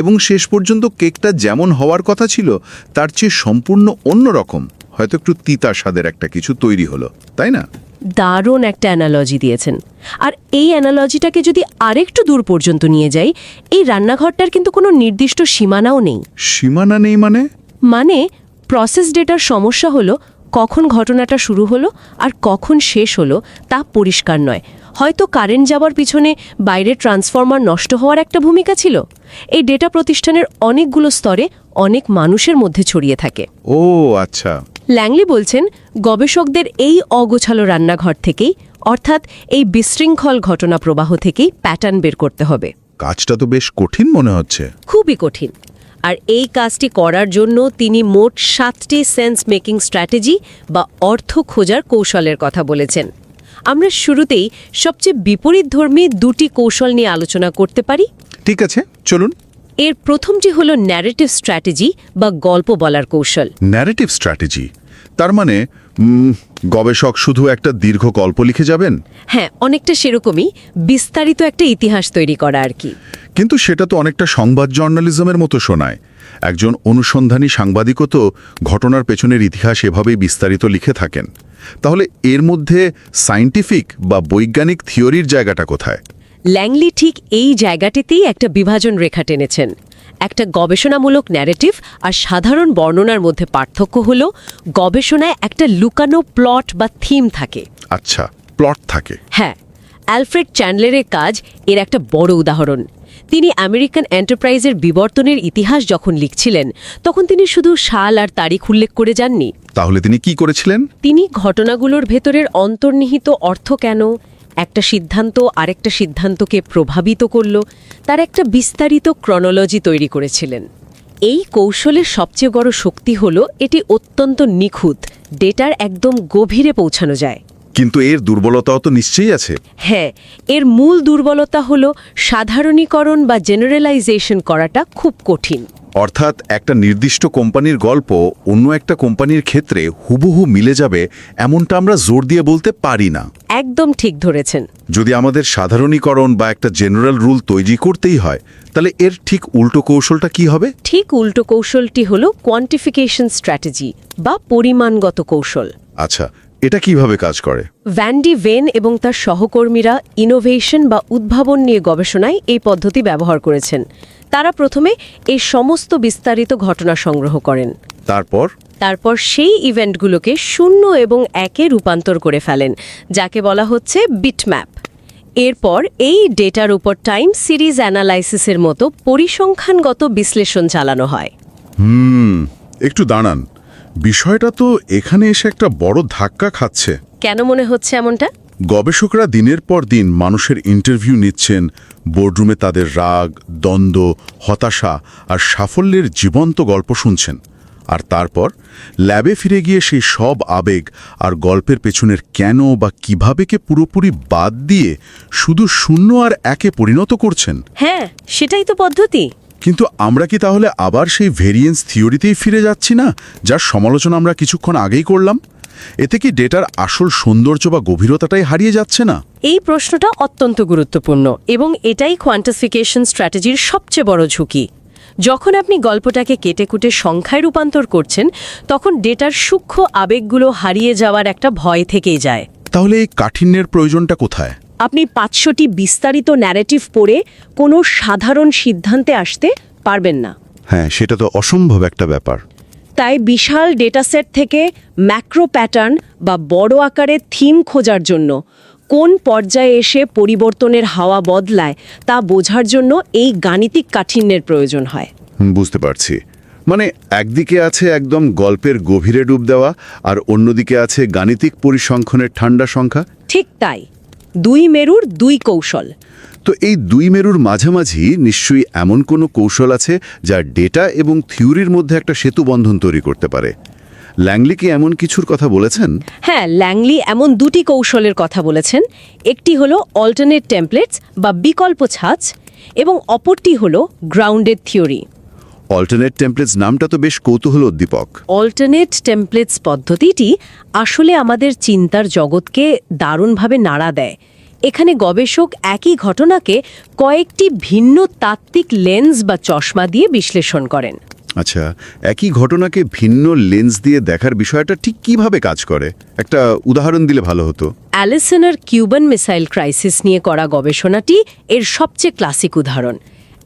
E: এবং শেষ পর্যন্ত কেকটা যেমন হওয়ার কথা ছিল তার চেয়ে সম্পূর্ণ অন্য রকম, হয়তো একটু তিতা স্বাদের একটা কিছু তৈরি হলো, তাই না?
D: দারুণ একটা অ্যানালজি দিয়েছেন। আর এই অ্যানালজিটাকে যদি আরেকটু দূর পর্যন্ত নিয়ে যাই, এই রান্নাঘরটার কিন্তু কোনো নির্দিষ্ট সীমানাও নেই।
E: সীমানা নেই মানে?
D: মানে প্রসেস ডেটার সমস্যা হলো কখন ঘটনাটা শুরু হলো আর কখন শেষ হলো তা পরিষ্কার নয়। হয়তো কারেন্ট যাওয়ার পিছনে বাইরের ট্রান্সফরমার নষ্ট হওয়ার একটা ভূমিকা ছিল। এই ডেটা প্রতিষ্ঠানের অনেকগুলো স্তরে অনেক মানুষের মধ্যে ছড়িয়ে থাকে।
E: ও আচ্ছা।
D: ল্যাংলি বলছেন, গবেষকদের এই অগোছালো রান্নাঘর থেকেই, অর্থাৎ এই বিশৃঙ্খল ঘটনা প্রবাহ থেকেই প্যাটার্ন বের করতে হবে।
E: কাজটা তো বেশ কঠিন মনে হচ্ছে।
D: খুবই কঠিন। আর এই কাজটি করার জন্য তিনি মোট 7টি সেন্স মেকিং স্ট্র্যাটেজি বা অর্থ খোঁজার কৌশলের কথা বলেছেন। আমরা শুরুতেই সবচেয়ে বিপরীতধর্মী 2টি কৌশল নিয়ে আলোচনা করতে পারি।
E: ঠিক আছে, চলুন।
D: এর প্রথমটি হলো ন্যারেটিভ স্ট্র্যাটেজি বা গল্প বলার কৌশল।
E: ন্যারেটিভ স্ট্র্যাটেজি তার মানে গবেষক শুধু একটা দীর্ঘ গল্প লিখে যাবেন?
D: হ্যাঁ, অনেকটা সেরকমই, বিস্তারিত একটা ইতিহাস তৈরি করা আর কি।
E: কিন্তু সেটা তো অনেকটা সংবাদ জার্নালিজমের মতো শোনায়। একজন অনুসন্ধানী সাংবাদিকও তো ঘটনার পেছনের ইতিহাস এভাবেই বিস্তারিত লিখে থাকেন। তাহলে এর মধ্যে সায়েন্টিফিক বা বৈজ্ঞানিক থিওরির জায়গাটা কোথায়?
D: ল্যাংলি ঠিক এই জায়গাটিতেই একটা বিভাজন রেখা টেনেছেন। একটা গবেষণামূলক ন্যারেটিভ আর সাধারণ বর্ণনার মধ্যে পার্থক্য হল গবেষণায় একটা লুকানো প্লট বা থিম থাকে।
E: আচ্ছা, প্লট থাকে।
D: হ্যাঁ, অ্যালফ্রেড চ্যান্ডলারের কাজ এর একটা বড় উদাহরণ। তিনি আমেরিকান এন্টারপ্রাইজের বিবর্তনের ইতিহাস যখন লিখছিলেন, তখন তিনি শুধু সাল আর তারিখ উল্লেখ করে যাননি।
E: তাহলে তিনি কি করেছিলেন?
D: তিনি ঘটনাগুলোর ভেতরের অন্তর্নিহিত অর্থ, কেন একটা সিদ্ধান্ত আরেকটা সিদ্ধান্তকে প্রভাবিত করল, তার একটা বিস্তারিত ক্রনোলজি তৈরি করেছিলেন। এই কৌশলের সবচেয়ে বড় শক্তি হল এটি অত্যন্ত নিখুঁত, ডেটার একদম গভীরে পৌঁছানো যায়।
E: কিন্তু এর দুর্বলতাও তো নিশ্চয়ই আছে।
D: হ্যাঁ, এর মূল দুর্বলতা হল সাধারণীকরণ বা জেনারেলাইজেশন করাটা খুব কঠিন।
E: অর্থাৎ একটা নির্দিষ্ট কোম্পানির গল্প অন্য একটা কোম্পানির ক্ষেত্রে হুবহু মিলে যাবে এমনটা আমরা জোর দিয়ে বলতে পারি না।
D: একদম ঠিক ধরেছেন।
E: যদি আমাদের সাধারণীকরণ বা একটা জেনারেল রুল তৈরি করতেই হয়, তাহলে এর ঠিক উল্টো কৌশলটা কি হবে?
D: ঠিক উল্টো কৌশলটি হল কোয়ান্টিফিকেশন স্ট্র্যাটেজি বা পরিমাণগত কৌশল।
E: আচ্ছা, এটা কিভাবে কাজ করে?
D: ভ্যান্ডি ভেন এবং তার সহকর্মীরা ইনোভেশন বা উদ্ভাবন নিয়ে গবেষণায় এই পদ্ধতি ব্যবহার করেছেন। তারা প্রথমে এই সমস্ত বিস্তারিত ঘটনা সংগ্রহ করেন। তারপর সেই ইভেন্টগুলোকে 0 এবং 1-এ রূপান্তর করে ফেলেন, যাকে বলা হচ্ছে বিটম্যাপ। এরপর এই ডেটার উপর টাইম সিরিজ অ্যানালাইসিসের মতো পরিসংখ্যানগত বিশ্লেষণ চালানো হয়।
E: একটু দাঁড়ান, বিষয়টা তো এখানে এসে একটা বড় ধাক্কা খাচ্ছে।
D: কেন মনে হচ্ছে এমনটা?
E: গবেষকরা দিনের পর দিন মানুষের ইন্টারভিউ নিচ্ছেন, বোর্ডরুমে তাদের রাগ, দ্বন্দ্ব, হতাশা আর সাফল্যের জীবন্ত গল্প শুনছেন। আর তারপর ল্যাবে ফিরে গিয়ে সেই সব আবেগ আর গল্পের পেছনের কেন বা কিভাবেকে পুরোপুরি বাদ দিয়ে শুধু 0 আর 1-এ পরিণত করছেন।
D: হ্যাঁ, সেটাই তো পদ্ধতি।
E: কিন্তু আমরা কি তাহলে আবার সেই ভেরিয়েন্স থিওরিতেই ফিরে যাচ্ছি না, যার সমালোচনা আমরা কিছুক্ষণ আগেই করলাম? এতে কি ডেটার আসল সৌন্দর্য বা গভীরতাটাই হারিয়ে যাচ্ছে না?
D: এই প্রশ্নটা অত্যন্ত গুরুত্বপূর্ণ এবং এটাই কোয়ান্টিফিকেশন স্ট্র্যাটেজির সবচেয়ে বড় ঝুঁকি। যখন আপনি গল্পটাকে কেটেকুটে সংখ্যায় রূপান্তর করছেন, তখন ডেটার সূক্ষ্ম আবেগগুলো হারিয়ে যাওয়ার একটা ভয় থেকেই যায়।
E: তাহলে এই কাঠিন্যের প্রয়োজনটা কোথায়?
D: আপনি 500টি বিস্তারিত ন্যারেটিভ পড়ে কোনো সাধারণ সিদ্ধান্তে আসতে পারবেন না।
E: হ্যাঁ, সেটা তো অসম্ভব একটা ব্যাপার।
D: তাই বিশাল ডেটাসেট থেকে ম্যাক্রো প্যাটার্ন বা বড় আকারের থিম খোঁজার জন্য, কোন পর্যায়ে এসে পরিবর্তনের হাওয়া বদলায় তা বোঝার জন্য এই গাণিতিক কাঠিন্যের প্রয়োজন হয়।
E: বুঝতে পারছি। মানে একদিকে আছে একদম গল্পের গভীরে ডুব দেওয়া, আর অন্যদিকে আছে গাণিতিক পরিসংখ্যানের ঠান্ডা সংখ্যা।
D: ঠিক তাই, 2 মেরুর 2 কৌশল।
E: তো এই 2 মেরুর মাঝামাঝি নিশ্চয়ই এমন কোনো কৌশল আছে যা ডেটা এবং থিওরির মধ্যে একটা সেতু বন্ধন তৈরি করতে পারে। ল্যাংলি কি এমন কিছুর কথা বলেছেন?
D: হ্যাঁ, ল্যাংলি এমন 2টি কৌশলের কথা বলেছেন। একটি হলো অল্টারনেট টেমপ্লেটস বা বিকল্প ছাঁচ, এবং অপরটি হলো গ্রাউন্ডেড থিওরি।
E: অল্টারনেট টেমপ্লেটস নামটা তো বেশ কৌতূহলোদ্দীপক।
D: অল্টারনেট টেমপ্লেটস পদ্ধতিটি আসলে আমাদের চিন্তার জগৎকে দারুণভাবে নাড়া দেয়। এখানে গবেষক একই ঘটনাকে কয়েকটি ভিন্ন তাত্ত্বিক লেন্স বা চশমা দিয়ে বিশ্লেষণ করেন।
E: আচ্ছা, একই ঘটনাকে ভিন্ন লেন্স দিয়ে দেখার বিষয়টা ঠিক কিভাবে কাজ করে একটা উদাহরণ দিলে ভালো হতো।
D: অ্যালিসনের কিউবান মিসাইল ক্রাইসিস নিয়ে করা গবেষণাটি এর সবচেয়ে ক্লাসিক উদাহরণ।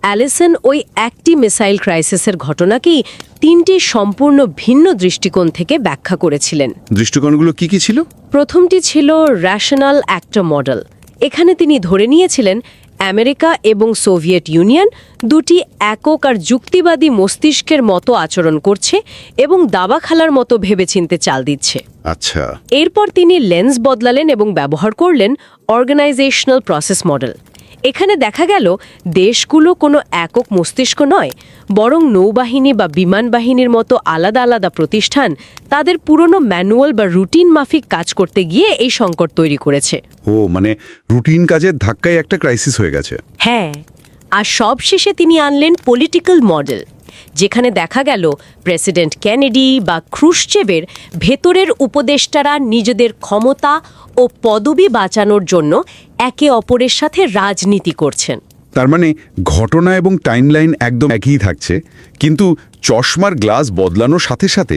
D: অ্যালিসন ওই একটি মিসাইল ক্রাইসিসের ঘটনাকেই 3টি সম্পূর্ণ ভিন্ন দৃষ্টিকোণ থেকে ব্যাখ্যা করেছিলেন।
E: দৃষ্টিকোণগুলো কি কি ছিল?
D: প্রথমটি ছিল র্যাশনাল অ্যাক্টর মডেল। এখানে তিনি ধরে নিয়েছিলেন আমেরিকা এবং সোভিয়েত ইউনিয়ন দুটি একক আর যুক্তিবাদী মস্তিষ্কের মতো আচরণ করছে এবং দাবা খেলার মতো ভেবেচিন্তে চাল দিচ্ছে।
E: আচ্ছা।
D: এরপর তিনি লেন্স বদলালেন এবং ব্যবহার করলেন অর্গানাইজেশনাল প্রসেস মডেল। এখানে দেখা গেল দেশগুলো কোনো একক মস্তিষ্ক নয়, বরং নৌবাহিনী বা বিমান বাহিনীর মতো আলাদা আলাদা প্রতিষ্ঠান তাদের পুরনো ম্যানুয়াল বা রুটিন মাফিক কাজ করতে গিয়ে এই সংকট তৈরি করেছে।
E: ও মানে রুটিন কাজের ধাক্কায় একটা ক্রাইসিস হয়ে গেছে।
D: হ্যাঁ, আর সবশেষে তিনি আনলেন পলিটিক্যাল মডেল, যেখানে দেখা গেল প্রেসিডেন্ট কেনেডি বা ক্রুশচেভের ভেতরের উপদেষ্টারা নিজেদের ক্ষমতা ও পদবি বাঁচানোর জন্য একে অপরের সাথে রাজনীতি করছেন।
E: তার মানে ঘটনা এবং টাইমলাইন একদম একই থাকছে, কিন্তু চশমার গ্লাস বদলানোর সাথে সাথে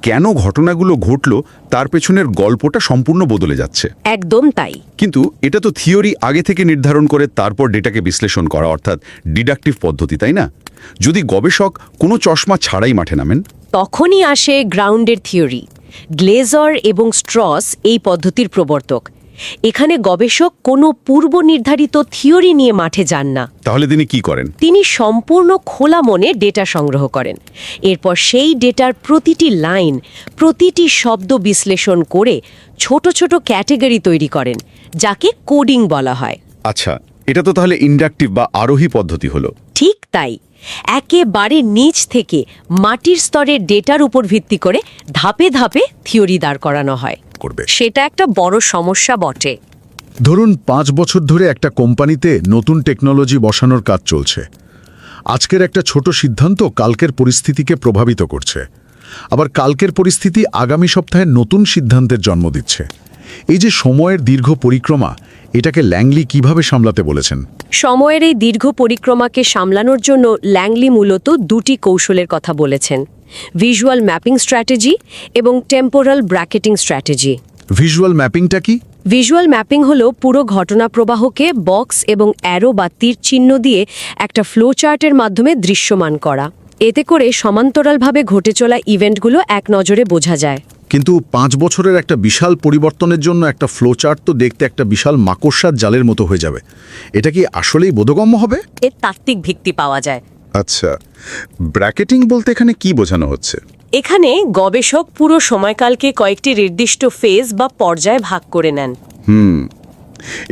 E: কেন ঘটনাগুলো ঘটল তার পেছনের গল্পটা সম্পূর্ণ বদলে যাচ্ছে।
D: একদম তাই।
E: কিন্তু এটা তো থিওরি আগে থেকে নির্ধারণ করে তারপর ডেটাকে বিশ্লেষণ করা, অর্থাৎ ডিডাকটিভ পদ্ধতি, তাই না? যদি গবেষক কোনো চশমা ছাড়াই মাঠে নামেন,
D: তখনই আসে গ্রাউন্ডের থিওরি। গ্লেজার এবং স্ট্রস এই পদ্ধতির প্রবর্তক। এখানে গবেষক কোনো পূর্ব নির্ধারিত থিওরি নিয়ে মাঠে যান না।
E: তাহলে তিনি কি করেন?
D: তিনি সম্পূর্ণ খোলা মনে ডেটা সংগ্রহ করেন। এরপর সেই ডেটার প্রতিটি লাইন, প্রতিটি শব্দ বিশ্লেষণ করে ছোট ছোট ক্যাটেগরি তৈরি করেন, যাকে কোডিং বলা হয়।
E: আচ্ছা, এটা তো তাহলে ইন্ডাকটিভ বা আরোহী পদ্ধতি হলো।
D: ঠিক তাই। একেবারে নিচ থেকে মাটির স্তরের ডেটার উপর ভিত্তি করে ধাপে ধাপে থিওরি দাঁড় করানো হয়। সেটা একটা বড় সমস্যা বটে।
F: ধরুন 5 বছর ধরে একটা কোম্পানিতে নতুন টেকনোলজি বসানোর কাজ চলছে। আজকের একটা ছোট সিদ্ধান্ত কালকের পরিস্থিতিকে প্রভাবিত করছে, আবার কালকের পরিস্থিতি আগামী সপ্তাহে নতুন সিদ্ধান্তের জন্ম দিচ্ছে। এই যে সময়ের দীর্ঘ পরিক্রমা, এটাকে ল্যাংলি কিভাবে সামলাতে বলেছেন?
D: সময়ের এই দীর্ঘ পরিক্রমাকে সামলানোর জন্য ল্যাংলি মূলত 2টি কৌশলের কথা বলেছেন: ভিজুয়াল ম্যাপিং স্ট্র্যাটেজি এবং টেম্পোরাল ব্র্যাকেটিং স্ট্র্যাটেজি।
F: ভিজুয়াল ম্যাপিংটা কি?
D: ভিজুয়াল ম্যাপিং হলো পুরো ঘটনা প্রবাহকে বক্স এবং অ্যারো বা তীর চিহ্ন দিয়ে একটা ফ্লো চার্টের মাধ্যমে দৃশ্যমান করা। এতে করে সমান্তরালভাবে ঘটে চলা ইভেন্টগুলো এক নজরে বোঝা যায়।
F: কিন্তু 5 বছরের একটা বিশাল পরিবর্তনের জন্য একটা ফ্লোচার্ট তো দেখতে একটা বিশাল মাকড়সার জালের মতো হয়ে যাবে। এটা কি আসলেই বোধগম্য হবে?
D: এর তাত্ত্বিক ভিত্তি পাওয়া যায়।
E: আচ্ছা, ব্র্যাকেটিং বলতে এখানে কি বোঝানো হচ্ছে?
D: এখানে গবেষক পুরো সময়কালকে কয়েকটি নির্দিষ্ট ফেজ বা পর্যায়ে ভাগ করে নেন।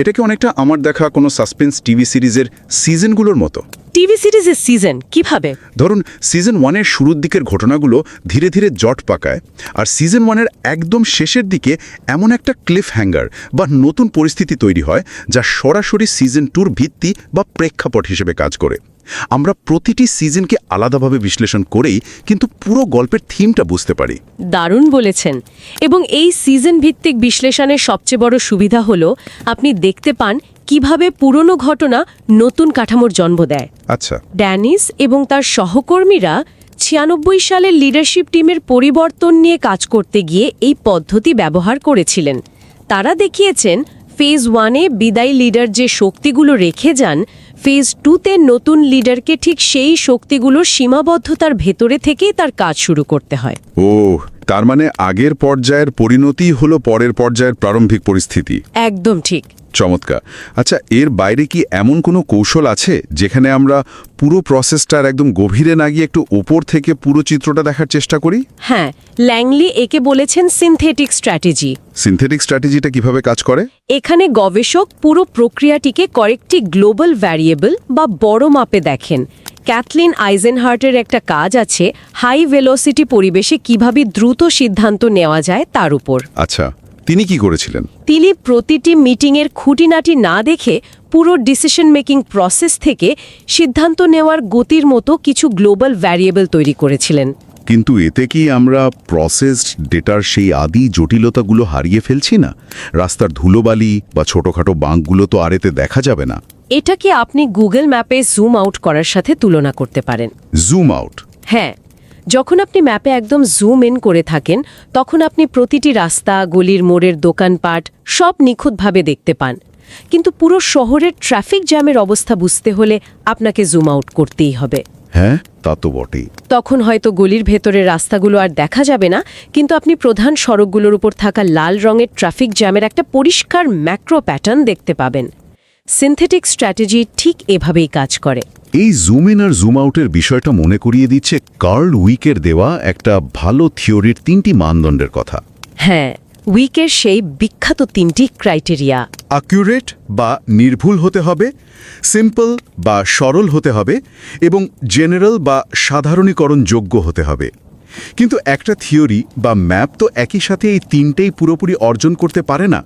E: এটাকে অনেকটা আমার দেখা কোনো সাসপেন্স টিভি সিরিজের সিজনগুলোর মতো।
D: টিভি সিরিজের সিজন কিভাবে?
E: ধরুন সিজন 1-এর শুরুর দিকের ঘটনাগুলো ধীরে ধীরে জট পাকায়, আর সিজন 1-এর একদম শেষের দিকে এমন একটা ক্লিফ হ্যাঙ্গার বা নতুন পরিস্থিতি তৈরি হয় যা সরাসরি সিজন 2-র ভিত্তি বা প্রেক্ষাপট হিসেবে কাজ করে। আমরা প্রতিটি সিজনকে আলাদাভাবে বিশ্লেষণ করেই কিন্তু পুরো গল্পের থিমটা বুঝতে পারি।
D: দারুণ বলেছেন। এবং এই সিজন ভিত্তিক বিশ্লেষণের সবচেয়ে বড় সুবিধা হলো আপনি দেখতে পান কিভাবে পুরনো ঘটনা নতুন কাঠামোর জন্ম দেয়।
E: আচ্ছা,
D: ড্যানিস এবং তার সহকর্মীরা 96 সালের লিডারশিপ টিমের পরিবর্তন নিয়ে কাজ করতে গিয়ে এই পদ্ধতি ব্যবহার করেছিলেন। তারা দেখিয়েছেন ফেজ 1-এ বিদায়ী লিডার যে শক্তিগুলো রেখে যান, ফেজ 2-তে নতুন লিডারকে ঠিক সেই শক্তিগুলোর সীমাবদ্ধতার ভেতরে থেকেই তার কাজ শুরু করতে হয়।
E: ও, তার মানে আগের পর্যায়ের পরিণতি হলো পরের পর্যায়ের প্রারম্ভিক পরিস্থিতি।
D: একদম ঠিক।
E: চমৎকার। আচ্ছা, এর বাইরে কি এমন কোনো কৌশল আছে যেখানে আমরা পুরো প্রসেসটার একদম গভীরে না গিয়ে একটু ওপর থেকে পুরো চিত্রটা দেখার চেষ্টা করি?
D: হ্যাঁ, ল্যাংলি একে বলেছেন সিনথেটিক স্ট্র্যাটেজি।
E: সিনথেটিক স্ট্র্যাটেজিটা কিভাবে কাজ করে?
D: এখানে গবেষক পুরো প্রক্রিয়াটিকে কয়েকটি গ্লোবাল ভ্যারিয়েবল বা বড় মাপে দেখেন। ক্যাথলিন আইজেনহার্টের একটা কাজ আছে হাই ভেলোসিটি পরিবেশে কিভাবে দ্রুত সিদ্ধান্ত নেওয়া যায় তার উপর।
E: আচ্ছা, তিনি কি করেছিলেন?
D: তিনি প্রতিটি মিটিংয়ের খুঁটিনাটি না দেখে পুরো ডিসিশন মেকিং প্রসেস থেকে সিদ্ধান্ত নেওয়ার গতির মতো কিছু গ্লোবাল ভ্যারিয়েবল তৈরি করেছিলেন।
E: কিন্তু এতে কি আমরা প্রসেসড ডেটার সেই আদি জটিলতাগুলো হারিয়ে ফেলছি না? রাস্তার ধুলোবালি বা ছোটখাটো বাঁকগুলো তো আর এতে দেখা যাবে না।
D: এটাকে আপনি গুগল ম্যাপে জুম আউট করার সাথে তুলনা করতে পারেন।
E: Zoom out?
D: হ্যাঁ, যখন আপনি ম্যাপে একদম জুম ইন করে থাকেন তখন আপনি প্রতিটি রাস্তা, গলির মোড়ের দোকানপাট সব নিখুঁতভাবে দেখতে পান। কিন্তু পুরো শহরের ট্রাফিক জ্যামের অবস্থা বুঝতে হলে আপনাকে জুম আউট করতেই হবে।
C: হ্যাঁ, তা তো বটেই।
D: তখন হয়তো গলির ভেতরের রাস্তাগুলো আর দেখা যাবে না, কিন্তু আপনি প্রধান সড়কগুলোর উপর থাকা লাল রঙের ট্রাফিক জ্যামের একটা পরিষ্কার ম্যাক্রো প্যাটার্ন দেখতে পাবেন। সিনথেটিক স্ট্র্যাটেজি ঠিক এভাবেই কাজ করে।
C: এই জুম ইন আর জুম আউটের বিষয়টা মনে করিয়ে দিচ্ছে কার্ল উইকের দেওয়া একটা ভালো থিওরির 3টি মানদণ্ডের কথা।
D: হ্যাঁ, উইকের সেই বিখ্যাত 3টি ক্রাইটেরিয়া।
C: অ্যাকুরেট বা নির্ভুল হতে হবে, সিম্পল বা সরল হতে হবে এবং জেনারেল বা সাধারণীকরণযোগ্য হতে হবে। কিন্তু একটা থিওরি বা ম্যাপ তো একই সাথে এই 3টেই পুরোপুরি অর্জন করতে পারে না।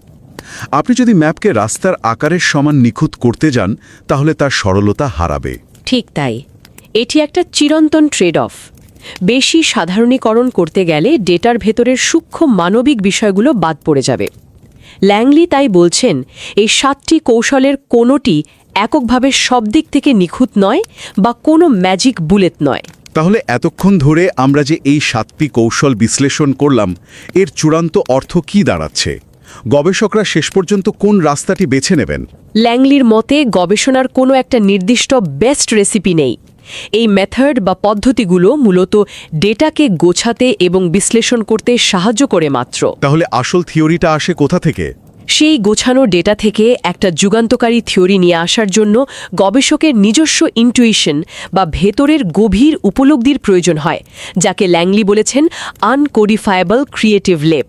C: আপনি যদি ম্যাপকে রাস্তার আকারের সমান নিখুঁত করতে যান তাহলে তার সরলতা হারাবে।
D: ঠিক তাই, এটি একটা চিরন্তন ট্রেড অফ। বেশি সাধারণীকরণ করতে গেলে ডেটার ভেতরের সূক্ষ্ম মানবিক বিষয়গুলো বাদ পড়ে যাবে। ল্যাংলি তাই বলছেন, এই 7টি কৌশলের কোনোটি এককভাবে সব দিক থেকে নিখুঁত নয় বা কোনো ম্যাজিক বুলেট নয়।
C: তাহলে এতক্ষণ ধরে আমরা যে এই 7টি কৌশল বিশ্লেষণ করলাম, এর চূড়ান্ত অর্থ কি দাঁড়াচ্ছে? গবেষকরা শেষ পর্যন্ত কোন রাস্তাটি বেছে নেবেন?
D: ল্যাংলির মতে গবেষণার কোনো একটা নির্দিষ্ট বেস্ট রেসিপি নেই। এই মেথড বা পদ্ধতিগুলো মূলত ডেটাকে গোছাতে এবং বিশ্লেষণ করতে সাহায্য করে মাত্র।
C: তাহলে আসল থিওরিটা আসে কোথা থেকে?
D: সেই গোছানো ডেটা থেকে একটা যুগান্তকারী থিওরি নিয়ে আসার জন্য গবেষকের নিজস্ব ইনটুইশন বা ভেতরের গভীর উপলব্ধির প্রয়োজন হয়, যাকে ল্যাংলি বলেছেন আনকোডিফায়েবল ক্রিয়েটিভ লেপ।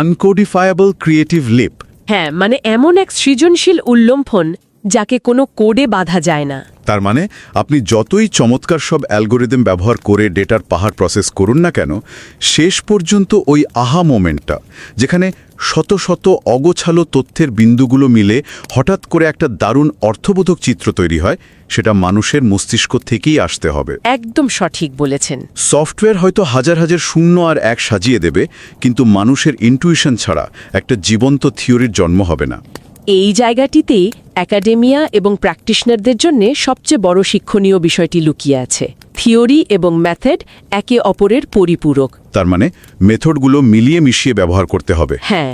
C: আনকোডিফায়েবল ক্রিয়েটিভ লিপ।
D: হ্যাঁ, মানে এমন এক সৃজনশীল উল্লম্ফন যাকে কোনো কোডে বাঁধা যায় না।
C: তার মানে আপনি যতই চমৎকার সব অ্যালগোরিদম ব্যবহার করে ডেটার পাহাড় প্রসেস করুন না কেন, শেষ পর্যন্ত ওই আহা মোমেন্টটা, যেখানে শত শত অগোছালো তথ্যের বিন্দুগুলো মিলে হঠাৎ করে একটা দারুণ অর্থবোধক চিত্র তৈরি হয়, সেটা মানুষের মস্তিষ্ক থেকেই আসতে হবে।
D: একদম সঠিক বলেছেন।
C: সফটওয়্যার হয়তো হাজার হাজার শূন্য আর এক সাজিয়ে দেবে, কিন্তু মানুষের ইনটুইশন ছাড়া একটা জীবন্ত থিওরির জন্ম হবে না।
D: এই জায়গাটিতেই একাডেমিয়া এবং প্র্যাকটিশনারদের জন্য সবচেয়ে বড় শিক্ষণীয় বিষয়টি লুকিয়ে আছে। থিওরি এবং মেথড একে অপরের পরিপূরক।
C: তার মানে মেথডগুলো মিলিয়ে মিশিয়ে ব্যবহার করতে হবে।
D: হ্যাঁ,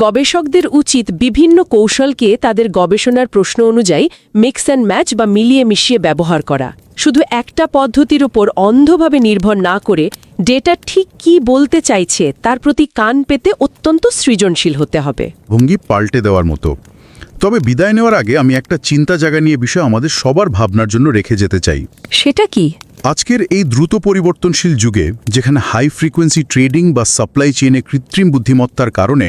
D: গবেষকদের উচিত বিভিন্ন কৌশলকে তাদের গবেষণার প্রশ্ন অনুযায়ী মিক্স অ্যান্ড ম্যাচ বা মিলিয়ে মিশিয়ে ব্যবহার করা। শুধু একটা পদ্ধতির উপর অন্ধভাবে নির্ভর না করে ডেটা ঠিক কি বলতে চাইছে তার প্রতি কান পেতে অত্যন্ত সৃজনশীল হতে হবে।
C: ভঙ্গি পাল্টে দেওয়ার মতো। তবে বিদায় নেওয়ার আগে আমি একটা চিন্তা জায়গা নিয়ে বিষয় আমাদের সবার ভাবনার জন্য রেখে যেতে চাই।
D: সেটা কি?
C: আজকের এই দ্রুত পরিবর্তনশীল যুগে, যেখানে হাই ফ্রিকোয়েন্সি ট্রেডিং বা সাপ্লাই চেইনে কৃত্রিম বুদ্ধিমত্তার কারণে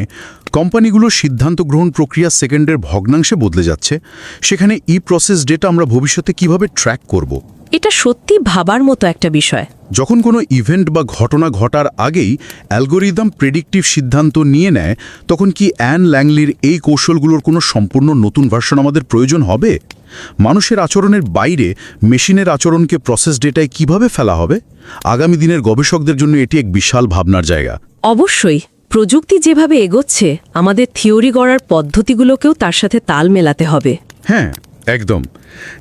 C: কোম্পানিগুলোর সিদ্ধান্ত গ্রহণ প্রক্রিয়া সেকেন্ডের ভগ্নাংশে বদলে যাচ্ছে, সেখানে ই প্রসেস ডেটা আমরা ভবিষ্যতে কিভাবে ট্র্যাক করব?
D: এটা সত্যি ভাবার মতো একটা বিষয়।
C: যখন কোনো ইভেন্ট বা ঘটনা ঘটার আগেই অ্যালগোরিদম প্রেডিক্টিভ সিদ্ধান্ত নিয়ে নেয়, তখন কি অ্যান ল্যাংলির এই কৌশলগুলোর কোনো সম্পূর্ণ নতুন ভার্সন আমাদের প্রয়োজন হবে? মানুষের আচরণের বাইরে মেশিনের আচরণকে প্রসেস ডেটায় কিভাবে ফেলা হবে? আগামী দিনের গবেষকদের জন্য এটি এক বিশাল ভাবনার জায়গা।
D: অবশ্যই, প্রযুক্তি যেভাবে এগোচ্ছে আমাদের থিওরি গড়ার পদ্ধতিগুলোকেও তার সাথে তাল মেলাতে হবে।
C: হ্যাঁ, একদম।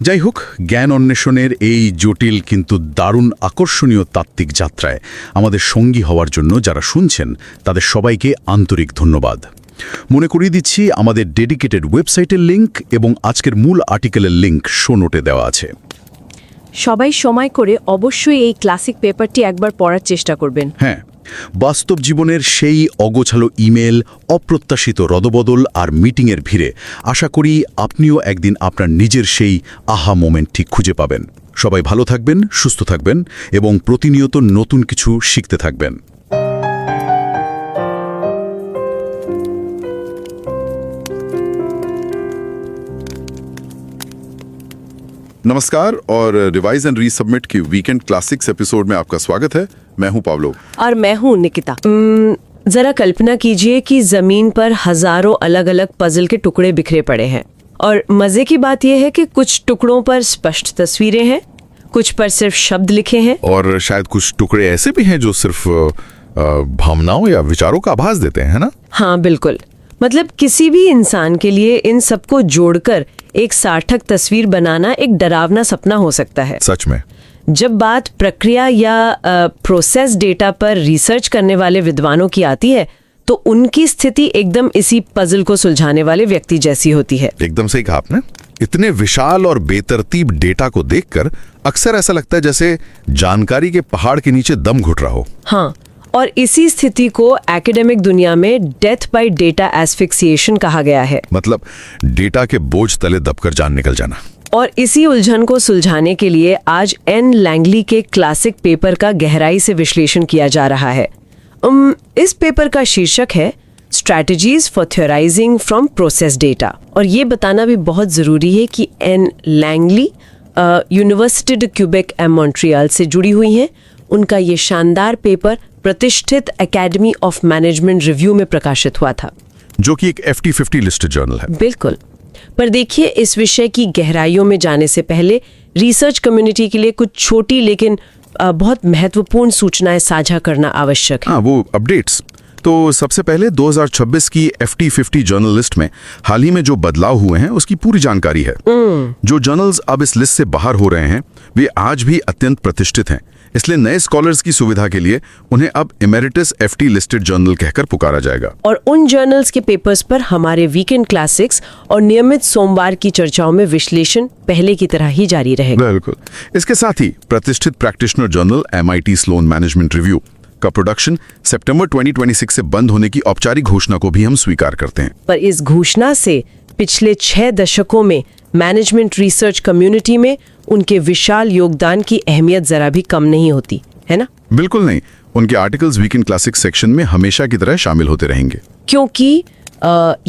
C: যাই হোক, জ্ঞান অন্বেষণের এই জটিল কিন্তু দারুণ আকর্ষণীয় তাত্ত্বিক যাত্রায় আমাদের সঙ্গী হওয়ার জন্য যারা শুনছেন তাদের সবাইকে আন্তরিক ধন্যবাদ। মনে করিয়ে দিচ্ছি, আমাদের ডেডিকেটেড ওয়েবসাইটের লিঙ্ক এবং আজকের মূল আর্টিকেলের লিঙ্ক শো নোটে দেওয়া আছে।
D: সবাই সময় করে অবশ্যই এই ক্লাসিক পেপারটি একবার পড়ার চেষ্টা করবেন।
C: হ্যাঁ, বাস্তব জীবনের সেই অগোছালো ইমেল, অপ্রত্যাশিত রদবদল আর মিটিংয়ের ভিড়ে আশা করি আপনিও একদিন আপনার নিজের সেই আহা মোমেন্ট ঠিক খুঁজে পাবেন। সবাই ভালো থাকবেন, সুস্থ থাকবেন এবং প্রতিনিয়ত নতুন কিছু শিখতে থাকবেন।
E: नमस्कार और रिवाइज एंड रीसबमिट की वीकेंड क्लासिक्स एपिसोड में आपका स्वागत है। मैं हूं पावलो
D: और मैं हूं निकिता। जरा कल्पना कीजिए कि जमीन पर हजारों अलग अलग पजल के टुकड़े बिखरे पड़े हैं और मजे की बात यह है कि कुछ टुकड़ों पर स्पष्ट तस्वीरें हैं, कुछ पर सिर्फ शब्द लिखे हैं
G: और शायद कुछ टुकड़े ऐसे भी हैं जो सिर्फ भावनाओं या विचारों का आभास देते हैं, है ना?
D: हाँ बिल्कुल, मतलब किसी भी इंसान के लिए इन सबको जोड़कर एक सार्थक तस्वीर बनाना एक डरावना सपना हो सकता है।
G: सच में।
D: जब बात प्रक्रिया या प्रोसेस डेटा पर रिसर्च करने वाले विद्वानों की आती है तो उनकी स्थिति एकदम इसी पजल को सुलझाने वाले व्यक्ति जैसी होती है।
G: एकदम सही कहा आपने। इतने विशाल और बेतरतीब डेटा को देखकर अक्सर ऐसा लगता है जैसे जानकारी के पहाड़ के नीचे दम घुट रहा हो।
D: हाँ, और इसी स्थिति को एकेडमिक दुनिया में डेथ बाय डेटा एस्फिक्सिएशन कहा गया है।
G: मतलब डेटा के बोझ तले दबकर जान निकल जाना।
D: और इसी उलझन को सुलझाने के लिए आज एन लैंगली के क्लासिक पेपर का गहराई से विश्लेषण किया जा रहा है। इस पेपर का शीर्षक है strategies for theorising from process data. और ये बताना भी बहुत जरूरी है कि Ann Langley University de Quebec and Montreal से जुड़ी हुई हैं। उनका ये शानदार पेपर प्रतिष्ठित एकेडमी ऑफ मैनेजमेंट रिव्यू में प्रकाशित हुआ था,
G: जो कि एक FT 50 लिस्टेड जर्नल है।
D: बिल्कुल। पर देखिए, इस विषय की गहराइयों में जाने से पहले रिसर्च कम्युनिटी के लिए कुछ छोटी लेकिन बहुत महत्वपूर्ण सूचनाएं साझा करना आवश्यक है।
G: हाँ, वो अपडेट्स। तो सबसे पहले 2026 की FT 50 जर्नल लिस्ट में हाल ही में जो बदलाव हुए हैं उसकी पूरी जानकारी है। जो जर्नल्स अब इस लिस्ट से बाहर हो रहे हैं वे आज भी अत्यंत प्रतिष्ठित हैं, इसलिए नए स्कॉलर्स की सुविधा के लिए उन्हें अब इमेरिटस FT लिस्टेड जर्नल कहकर पुकारा जाएगा।
D: और उन जर्नल्स के पेपर्स पर हमारे वीकेंड क्लासिक्स और नियमित सोमवार की चर्चाओं में विश्लेषण पहले की तरह ही जारी रहेगा।
G: बिल्कुल। इसके साथ ही प्रतिष्ठित practitioner journal MIT Sloan management review का प्रोडक्शन सितंबर 2026 से बंद होने की औपचारिक घोषणा को भी हम स्वीकार करते हैं।
D: पर इस घोषणा से पिछले 6 दशकों में मैनेजमेंट रिसर्च कम्युनिटी में उनके विशाल योगदान की अहमियत जरा भी कम नहीं होती, है ना?
G: बिल्कुल नहीं। उनके आर्टिकल्स वीकेंड क्लासिक सेक्शन में हमेशा की तरह शामिल होते रहेंगे,
D: क्योंकि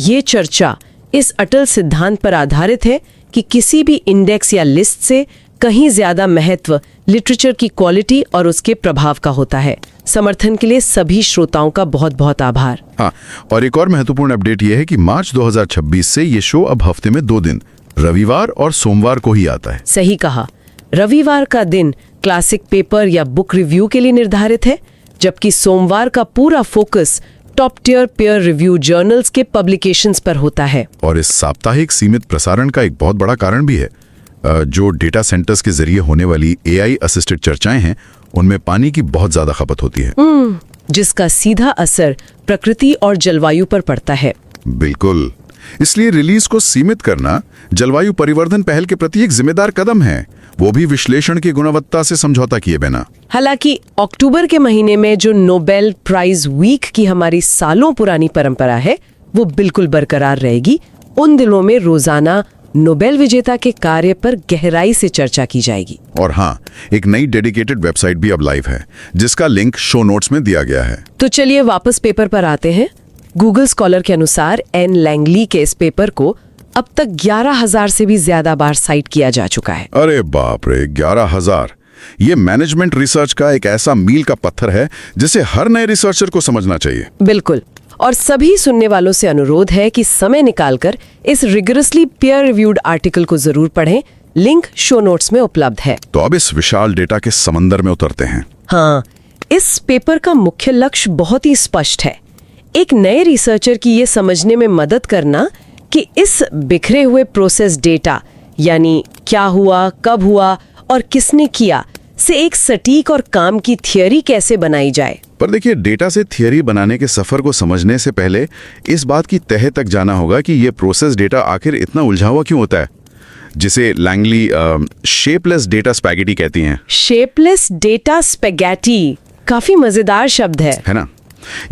D: ये चर्चा इस अटल सिद्धांत पर आधारित है कि किसी भी इंडेक्स या लिस्ट से कहीं ज्यादा महत्व लिटरेचर की क्वालिटी और उसके प्रभाव का होता है। समर्थन के लिए सभी श्रोताओं का बहुत बहुत आभार।
G: हाँ, और एक और महत्वपूर्ण अपडेट यह है कि मार्च 2026 से ये शो अब हफ्ते में 2 दिन, रविवार और सोमवार को ही आता है।
D: सही कहा। रविवार का दिन क्लासिक पेपर या बुक रिव्यू के लिए निर्धारित है, जबकि सोमवार का पूरा focus top tier peer review journals के पब्लिकेशंस पर होता है।
G: और इस साप्ताहिक सीमित प्रसारण का एक बहुत बड़ा कारण भी है। जो डेटा सेंटर्स के जरिए होने वाली AI असिस्टेड चर्चाएं हैं उनमें पानी की बहुत ज्यादा खपत होती है,
D: जिसका सीधा असर प्रकृति और जलवायु पर पड़ता है।
G: बिल्कुल। इसलिए रिलीज को सीमित करना जलवायु परिवर्तन पहल के प्रति एक जिम्मेदार कदम है, वो भी विश्लेषण की गुणवत्ता से समझौता किए बिना।
D: हालांकि अक्टूबर के महीने में जो नोबेल प्राइज वीक की हमारी सालों पुरानी परंपरा है वो बिल्कुल बरकरार रहेगी। उन दिनों में रोजाना नोबेल विजेता के कार्य पर गहराई से चर्चा की जाएगी।
G: और हाँ, एक नई डेडिकेटेड वेबसाइट भी अब लाइव है, जिसका लिंक शो नोट्स में दिया गया है।
D: तो चलिए वापस पेपर पर आते हैं। गूगल स्कॉलर के अनुसार एन लैंगली के इस पेपर को अब तक 11,000 से भी ज्यादा बार साइट किया जा चुका है।
G: अरे बाप रे, 11,000! ये मैनेजमेंट रिसर्च का एक ऐसा मील का पत्थर है जिसे हर नए रिसर्चर को समझना चाहिए।
D: बिल्कुल। और सभी सुनने वालों से अनुरोध है कि समय निकालकर इस रिगरसली पीयर रिव्यूड आर्टिकल को जरूर पढ़ें। लिंक शो नोट्स में उपलब्ध है।
G: तो अब इस विशाल डेटा के समंदर में उतरते हैं।
D: हाँ, इस पेपर का मुख्य लक्ष्य बहुत ही स्पष्ट है। एक नए रिसर्चर की ये समझने में मदद करना कि इस बिखरे हुए प्रोसेस डेटा, यानी क्या हुआ, कब हुआ और किसने किया, से एक सटीक और काम की थियरी कैसे बनाई जाए।
G: पर देखिए, डेटा से थियरी बनाने के सफर को समझने से पहले इस बात की तह तक जाना होगा कि ये प्रोसेस डेटा आखिर इतना उलझा हुआ क्यों होता है, जिसे लैंगली शेपलेस डेटा स्पैगेटी कहती हैं।
D: शेपलेस डेटा स्पैगेटी काफी मजेदार शब्द है
G: ना?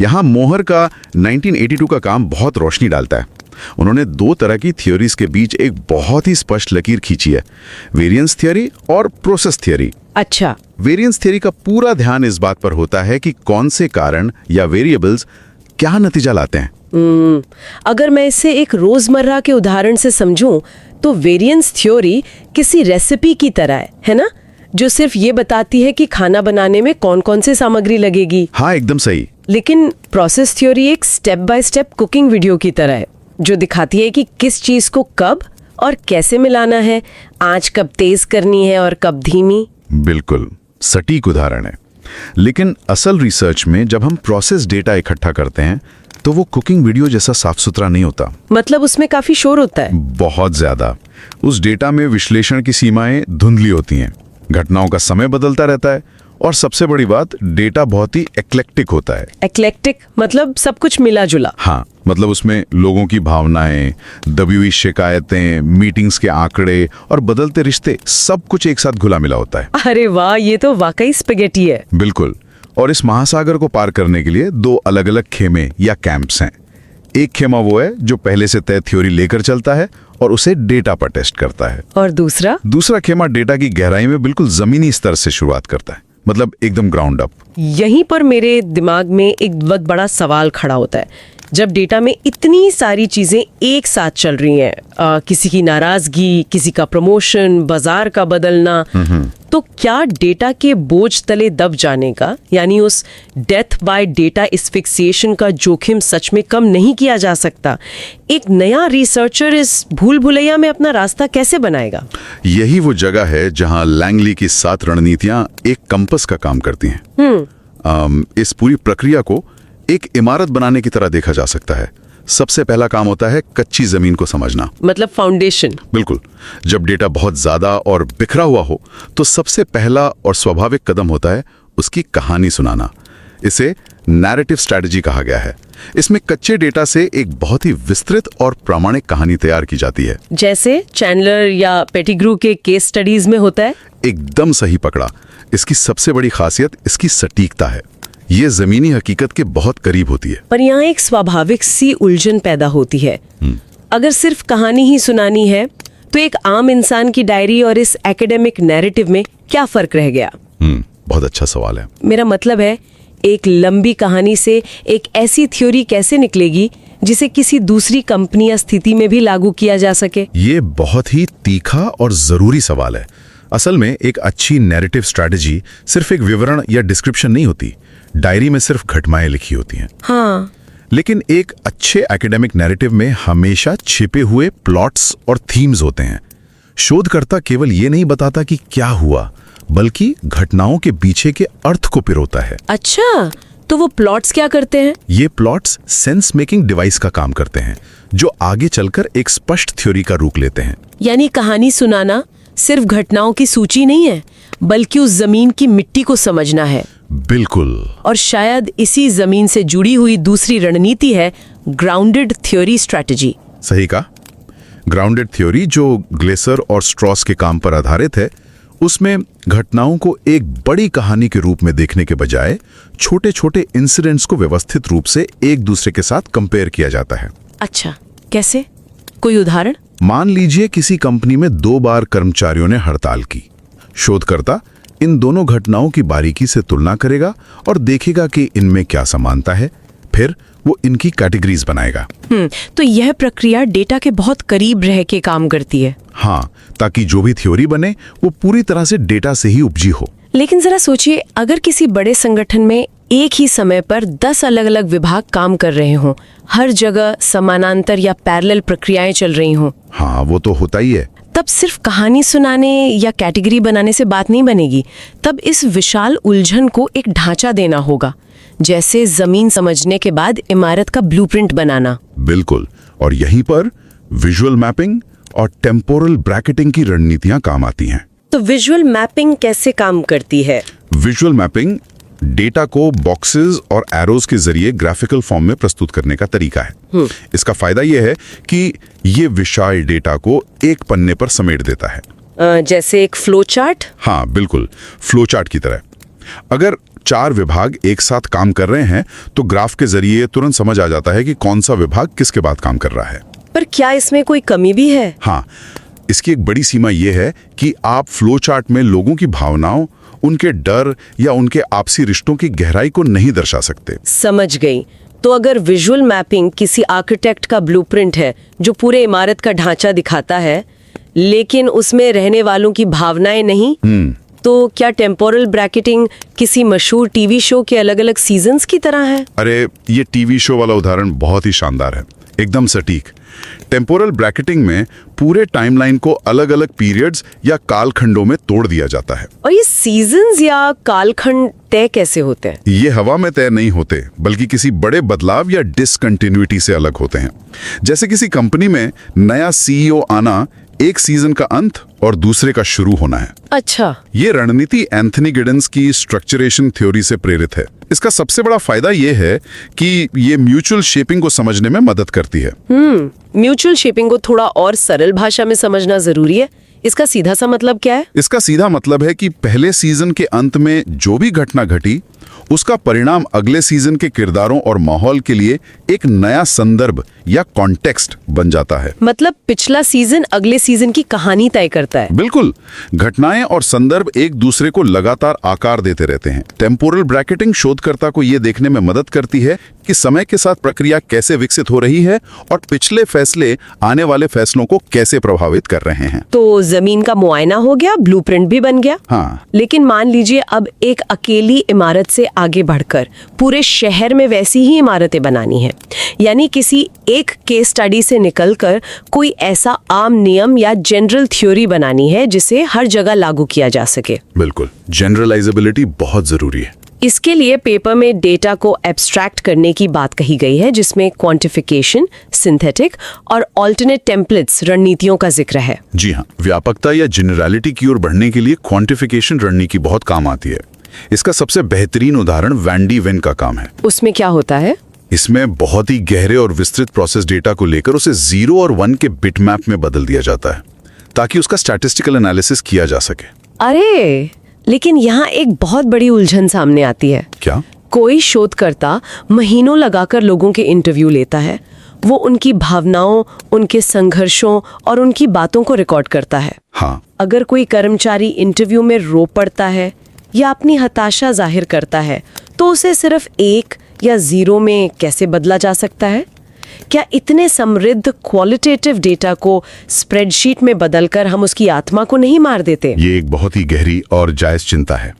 G: यहाँ मोहर का 1982 का काम बहुत रोशनी डालता है। उन्होंने 2 तरह की थ्योरीज के बीच एक बहुत ही स्पष्ट लकीर खींची है, वेरिएंस थ्योरी और प्रोसेस थ्योरी।
D: अच्छा।
G: वेरिएंस थ्योरी का पूरा ध्यान इस बात पर होता है कि कौन से कारण या वेरिएबल्स क्या नतीजा लाते हैं।
D: अगर मैं इसे एक रोजमर्रा के उदाहरण से समझूं तो वेरिएंस थ्योरी किसी रेसिपी की तरह है ना, जो सिर्फ ये बताती है कि खाना बनाने में कौन कौन से सामग्री लगेगी।
G: हाँ, एकदम सही।
D: लेकिन प्रोसेस थ्योरी एक step by step cooking video की तरह है, जो दिखाती है कि किस चीज को कब और कैसे मिलाना है, आंच कब तेज करनी है और कब धीमी।
G: बिल्कुल सटीक उदाहरण है। लेकिन असल रिसर्च में जब हम प्रोसेस डेटा इकट्ठा करते हैं तो वो कुकिंग वीडियो जैसा साफ सुथरा नहीं होता।
D: मतलब उसमें काफी शोर होता है।
G: बहुत ज्यादा। उस डेटा में विश्लेषण की सीमाएं धुंधली होती हैं।
E: घटनाओं का समय बदलता रहता है और सबसे बड़ी बात, डेटा बहुत ही एक्लेक्टिक होता है।
D: एक्लेक्टिक मतलब सब कुछ मिला जुला।
E: हाँ, मतलब उसमें लोगों की भावनाएं, दबी हुई शिकायतें, मीटिंग्स के आंकड़े और बदलते रिश्ते, सब कुछ एक साथ घुला मिला होता है।
D: अरे वाह, ये तो वाकई स्पेगेटी है।
E: बिल्कुल। और इस महासागर को पार करने के लिए दो अलग अलग खेमे या कैंप्स हैं। एक खेमा वो है जो पहले से तय थ्योरी लेकर चलता है और उसे डेटा पर टेस्ट करता है।
D: और दूसरा
E: खेमा डेटा की गहराई में बिल्कुल जमीनी स्तर से शुरुआत करता है, मतलब एकदम ग्राउंड अप।
D: यहीं पर मेरे दिमाग में एक बहुत बड़ा सवाल खड़ा होता है। जब डेटा में इतनी सारी चीजें एक साथ चल रही हैं, किसी की नाराजगी, किसी का प्रमोशन, बाजार का बदलना, तो क्या डेटा के बोझ तले दब जाने का, यानी उस डेथ बाय डेटा एस्फिक्सिएशन का जोखिम सच में कम नहीं किया जा सकता? एक नया रिसर्चर इस भूल भुलैया में अपना रास्ता कैसे बनाएगा?
E: यही वो जगह है जहां लैंगली की 7 रणनीतियां एक कंपस का काम करती हैं। इस पूरी प्रक्रिया को एक इमारत बनाने की तरह देखा जा सकता है। सबसे पहला काम होता है कच्ची जमीन को समझना,
D: मतलब फाउंडेशन।
E: बिल्कुल। जब डेटा बहुत ज्यादा और बिखरा हुआ हो तो सबसे पहला और स्वाभाविक कदम होता है उसकी कहानी सुनाना। इसे नैरेटिव स्ट्रैटेजी कहा गया है। इसमें कच्चे डेटा से एक बहुत ही विस्तृत और प्रामाणिक कहानी तैयार की जाती है,
D: जैसे चैंडलर या पेटिग्रू के केस स्टडीज में होता है।
E: एकदम सही पकड़ा। इसकी सबसे बड़ी खासियत इसकी सटीकता है। ये जमीनी हकीकत के बहुत करीब होती है।
D: पर यहाँ एक स्वाभाविक सी उलझन पैदा होती है। अगर सिर्फ कहानी ही सुनानी है तो एक आम इंसान की डायरी और इस एकेडमिक नैरेटिव में क्या फर्क रह गया?
E: बहुत अच्छा सवाल है।
D: मेरा मतलब है, एक लंबी कहानी से एक ऐसी थ्योरी कैसे निकलेगी जिसे किसी दूसरी कंपनी या स्थिति में भी लागू किया जा सके?
E: ये बहुत ही तीखा और जरूरी सवाल है। असल में एक अच्छी नैरेटिव स्ट्रैटेजी सिर्फ एक विवरण या डिस्क्रिप्शन नहीं होती। डायरी में सिर्फ घटनाएं लिखी होती हैं।
D: हाँ।
E: लेकिन एक अच्छे एकेडमिक नैरेटिव में हमेशा छिपे हुए प्लॉट्स और थीम्स होते हैं। शोधकर्ता केवल ये नहीं बताता कि क्या हुआ, बल्कि घटनाओं के पीछे के अर्थ को पिरोता है।
D: अच्छा, तो वो प्लॉट्स क्या करते हैं?
E: ये प्लॉट्स सेंस मेकिंग डिवाइस का काम करते हैं, जो आगे चलकर एक स्पष्ट थ्योरी का रूप लेते हैं।
D: यानी कहानी सुनाना सिर्फ घटनाओं की सूची नहीं है, बल्कि उस जमीन की मिट्टी को समझना है।
E: बिल्कुल।
D: और शायद इसी जमीन से जुड़ी हुई दूसरी रणनीति है ग्राउंडेड थ्योरी स्ट्रैटेजी।
E: सही कहा। ग्राउंडेड थ्योरी, जो ग्लेसर और स्ट्रॉस के काम पर आधारित है, उसमें घटनाओं को एक बड़ी कहानी के रूप में देखने के बजाय छोटे छोटे इंसिडेंट्स को व्यवस्थित रूप से एक दूसरे के साथ कंपेयर किया जाता है।
D: अच्छा, कैसे? कोई उदाहरण?
E: मान लीजिए किसी कंपनी में 2 बार कर्मचारियों ने हड़ताल की। शोधकर्ता इन दोनों घटनाओं की बारीकी से तुलना करेगा और देखेगा कि इनमें क्या समानता है। फिर वो इनकी कैटेगरीज बनाएगा।
D: तो यह प्रक्रिया डेटा के बहुत करीब रह के काम करती है।
E: हाँ, ताकि जो भी थ्योरी बने वो पूरी तरह से डेटा से ही उपजी हो।
D: लेकिन जरा सोचिए, अगर किसी बड़े संगठन में एक ही समय पर 10 अलग अलग विभाग काम कर रहे हों, हर जगह समानांतर या पैरेलल प्रक्रियाएं चल रही हों।
E: हाँ, वो तो होता ही है।
D: तब सिर्फ कहानी सुनाने या कैटेगरी बनाने से बात नहीं बनेगी। तब इस विशाल उलझन को एक ढांचा देना होगा, जैसे जमीन समझने के बाद इमारत का ब्लूप्रिंट बनाना।
E: बिल्कुल। और यहीं पर विजुअल मैपिंग और टेम्पोरल ब्रैकेटिंग की रणनीतियां काम आती हैं।
D: तो विजुअल मैपिंग कैसे काम करती है?
E: विजुअल मैपिंग डेटा को बॉक्सेस और एरोज के जरिए ग्राफिकल फॉर्म में प्रस्तुत करने का तरीका है। इसका फायदा यह है कि ये विशाल डेटा को एक पन्ने पर समेट देता है।
D: जैसे एक फ्लो चार्ट?
E: हाँ, बिल्कुल, फ्लो चार्ट की तरह। अगर 4 विभाग एक साथ काम कर रहे हैं तो ग्राफ के जरिए तुरंत समझ आ जाता है कि कौन सा विभाग किसके बाद काम कर रहा है।
D: पर क्या इसमें कोई कमी भी है?
E: हाँ, इसकी एक बड़ी सीमा यह है कि आप फ्लो चार्ट में लोगों की भावनाओं, उनके डर या उनके आपसी रिश्तों की गहराई को नहीं दर्शा सकते।
D: समझ गई। तो अगर विजुअल मैपिंग किसी आर्किटेक्ट का ब्लूप्रिंट है जो पूरे इमारत का ढांचा दिखाता है, लेकिन उसमें रहने वालों की भावनाएं नहीं, तो क्या टेम्पोरल ब्रैकेटिंग किसी मशहूर टीवी शो के अलग अलग सीजन्स की तरह है?
E: अरे, ये टीवी शो वाला उदाहरण बहुत ही शानदार है, एकदम सटीक। टेम्पोरल ब्रैकेटिंग में पूरे टाइमलाइन को अलग अलग पीरियड्स या कालखंडों में तोड़ दिया जाता है।
D: और ये सीजन्स या कालखंड तय कैसे होते हैं?
E: ये हवा में तय नहीं होते, बल्कि किसी बड़े बदलाव या डिसकंटिन्यूटी से अलग होते हैं। जैसे किसी कंपनी में नया सीईओ आना
G: एक सीजन का अंत और दूसरे का शुरू होना है।
D: अच्छा।
G: ये रणनीति एंथनी गिडेंस की स्ट्रक्चरेशन थ्योरी से प्रेरित है। इसका सबसे बड़ा फायदा ये है कि ये म्यूचुअल शेपिंग को समझने में मदद करती है।
D: म्यूचुअल शेपिंग को थोड़ा और सरल भाषा में समझना जरूरी है। इसका सीधा सा मतलब क्या है?
G: इसका सीधा मतलब है कि पहले सीजन के अंत में जो भी घटना घटी, उसका परिणाम अगले सीजन के किरदारों और माहौल के लिए एक नया संदर्भ या कॉन्टेक्स्ट बन जाता है।
D: मतलब पिछला सीजन अगले सीजन की कहानी तय करता है।
G: बिल्कुल। घटनाएं और संदर्भ एक दूसरे को लगातार आकार देते रहते हैं। टेम्पोरल ब्रैकेटिंग शोधकर्ता को यह देखने में मदद करती है कि समय के साथ प्रक्रिया कैसे विकसित हो रही है और पिछले फैसले आने वाले फैसलों को कैसे प्रभावित कर रहे हैं।
D: तो जमीन का मुआयना हो गया, ब्लूप्रिंट भी बन गया।
G: हाँ।
D: लेकिन मान लीजिए अब एक अकेली इमारत से आगे बढ़कर पूरे शहर में वैसी ही इमारतें बनानी है, यानी किसी एक केस स्टडी से निकलकर कोई ऐसा आम नियम या जनरल थ्योरी बनानी है जिसे हर जगह लागू किया जा सके।
G: बिल्कुल, जनरलाइजेबिलिटी बहुत जरूरी है।
D: इसके लिए पेपर में डेटा को एब्स्ट्रैक्ट करने की बात कही गई है, जिसमें क्वांटिफिकेशन, सिंथेटिक और ऑल्टरनेट टेम्पलेट्स रणनीतियों का जिक्र है।
G: जी हाँ, व्यापकता या जनरलिटी की ओर बढ़ने के लिए क्वांटिफिकेशन रणनीति बहुत काम आती है। इसका सबसे बेहतरीन उदाहरण वैन डी वेन का काम है।
D: उसमें क्या होता है?
G: इसमें बहुत ही गहरे और विस्तृत प्रोसेस डेटा को लेकर उसे 0 और 1 के बिट मैप में बदल दिया जाता है ताकि उसका स्टैटिस्टिकल एनालिसिस किया जा सके।
D: अरे, लेकिन यहाँ एक बहुत बड़ी उलझन सामने आती है।
G: क्या?
D: कोई शोधकर्ता महीनों लगाकर लोगों के इंटरव्यू लेता है। वो उनकी भावनाओं, उनके संघर्षों और उनकी बातों को रिकॉर्ड करता है।
G: हाँ।
D: अगर कोई कर्मचारी इंटरव्यू में रो पड़ता है या अपनी हताशा जाहिर करता है, तो उसे सिर्फ 1 या 0 में कैसे बदला जा सकता है? क्या इतने समृद्ध क्वालिटेटिव डेटा को स्प्रेडशीट में बदलकर हम उसकी आत्मा को नहीं मार देते?
G: ये एक बहुत ही गहरी और जायज चिंता है।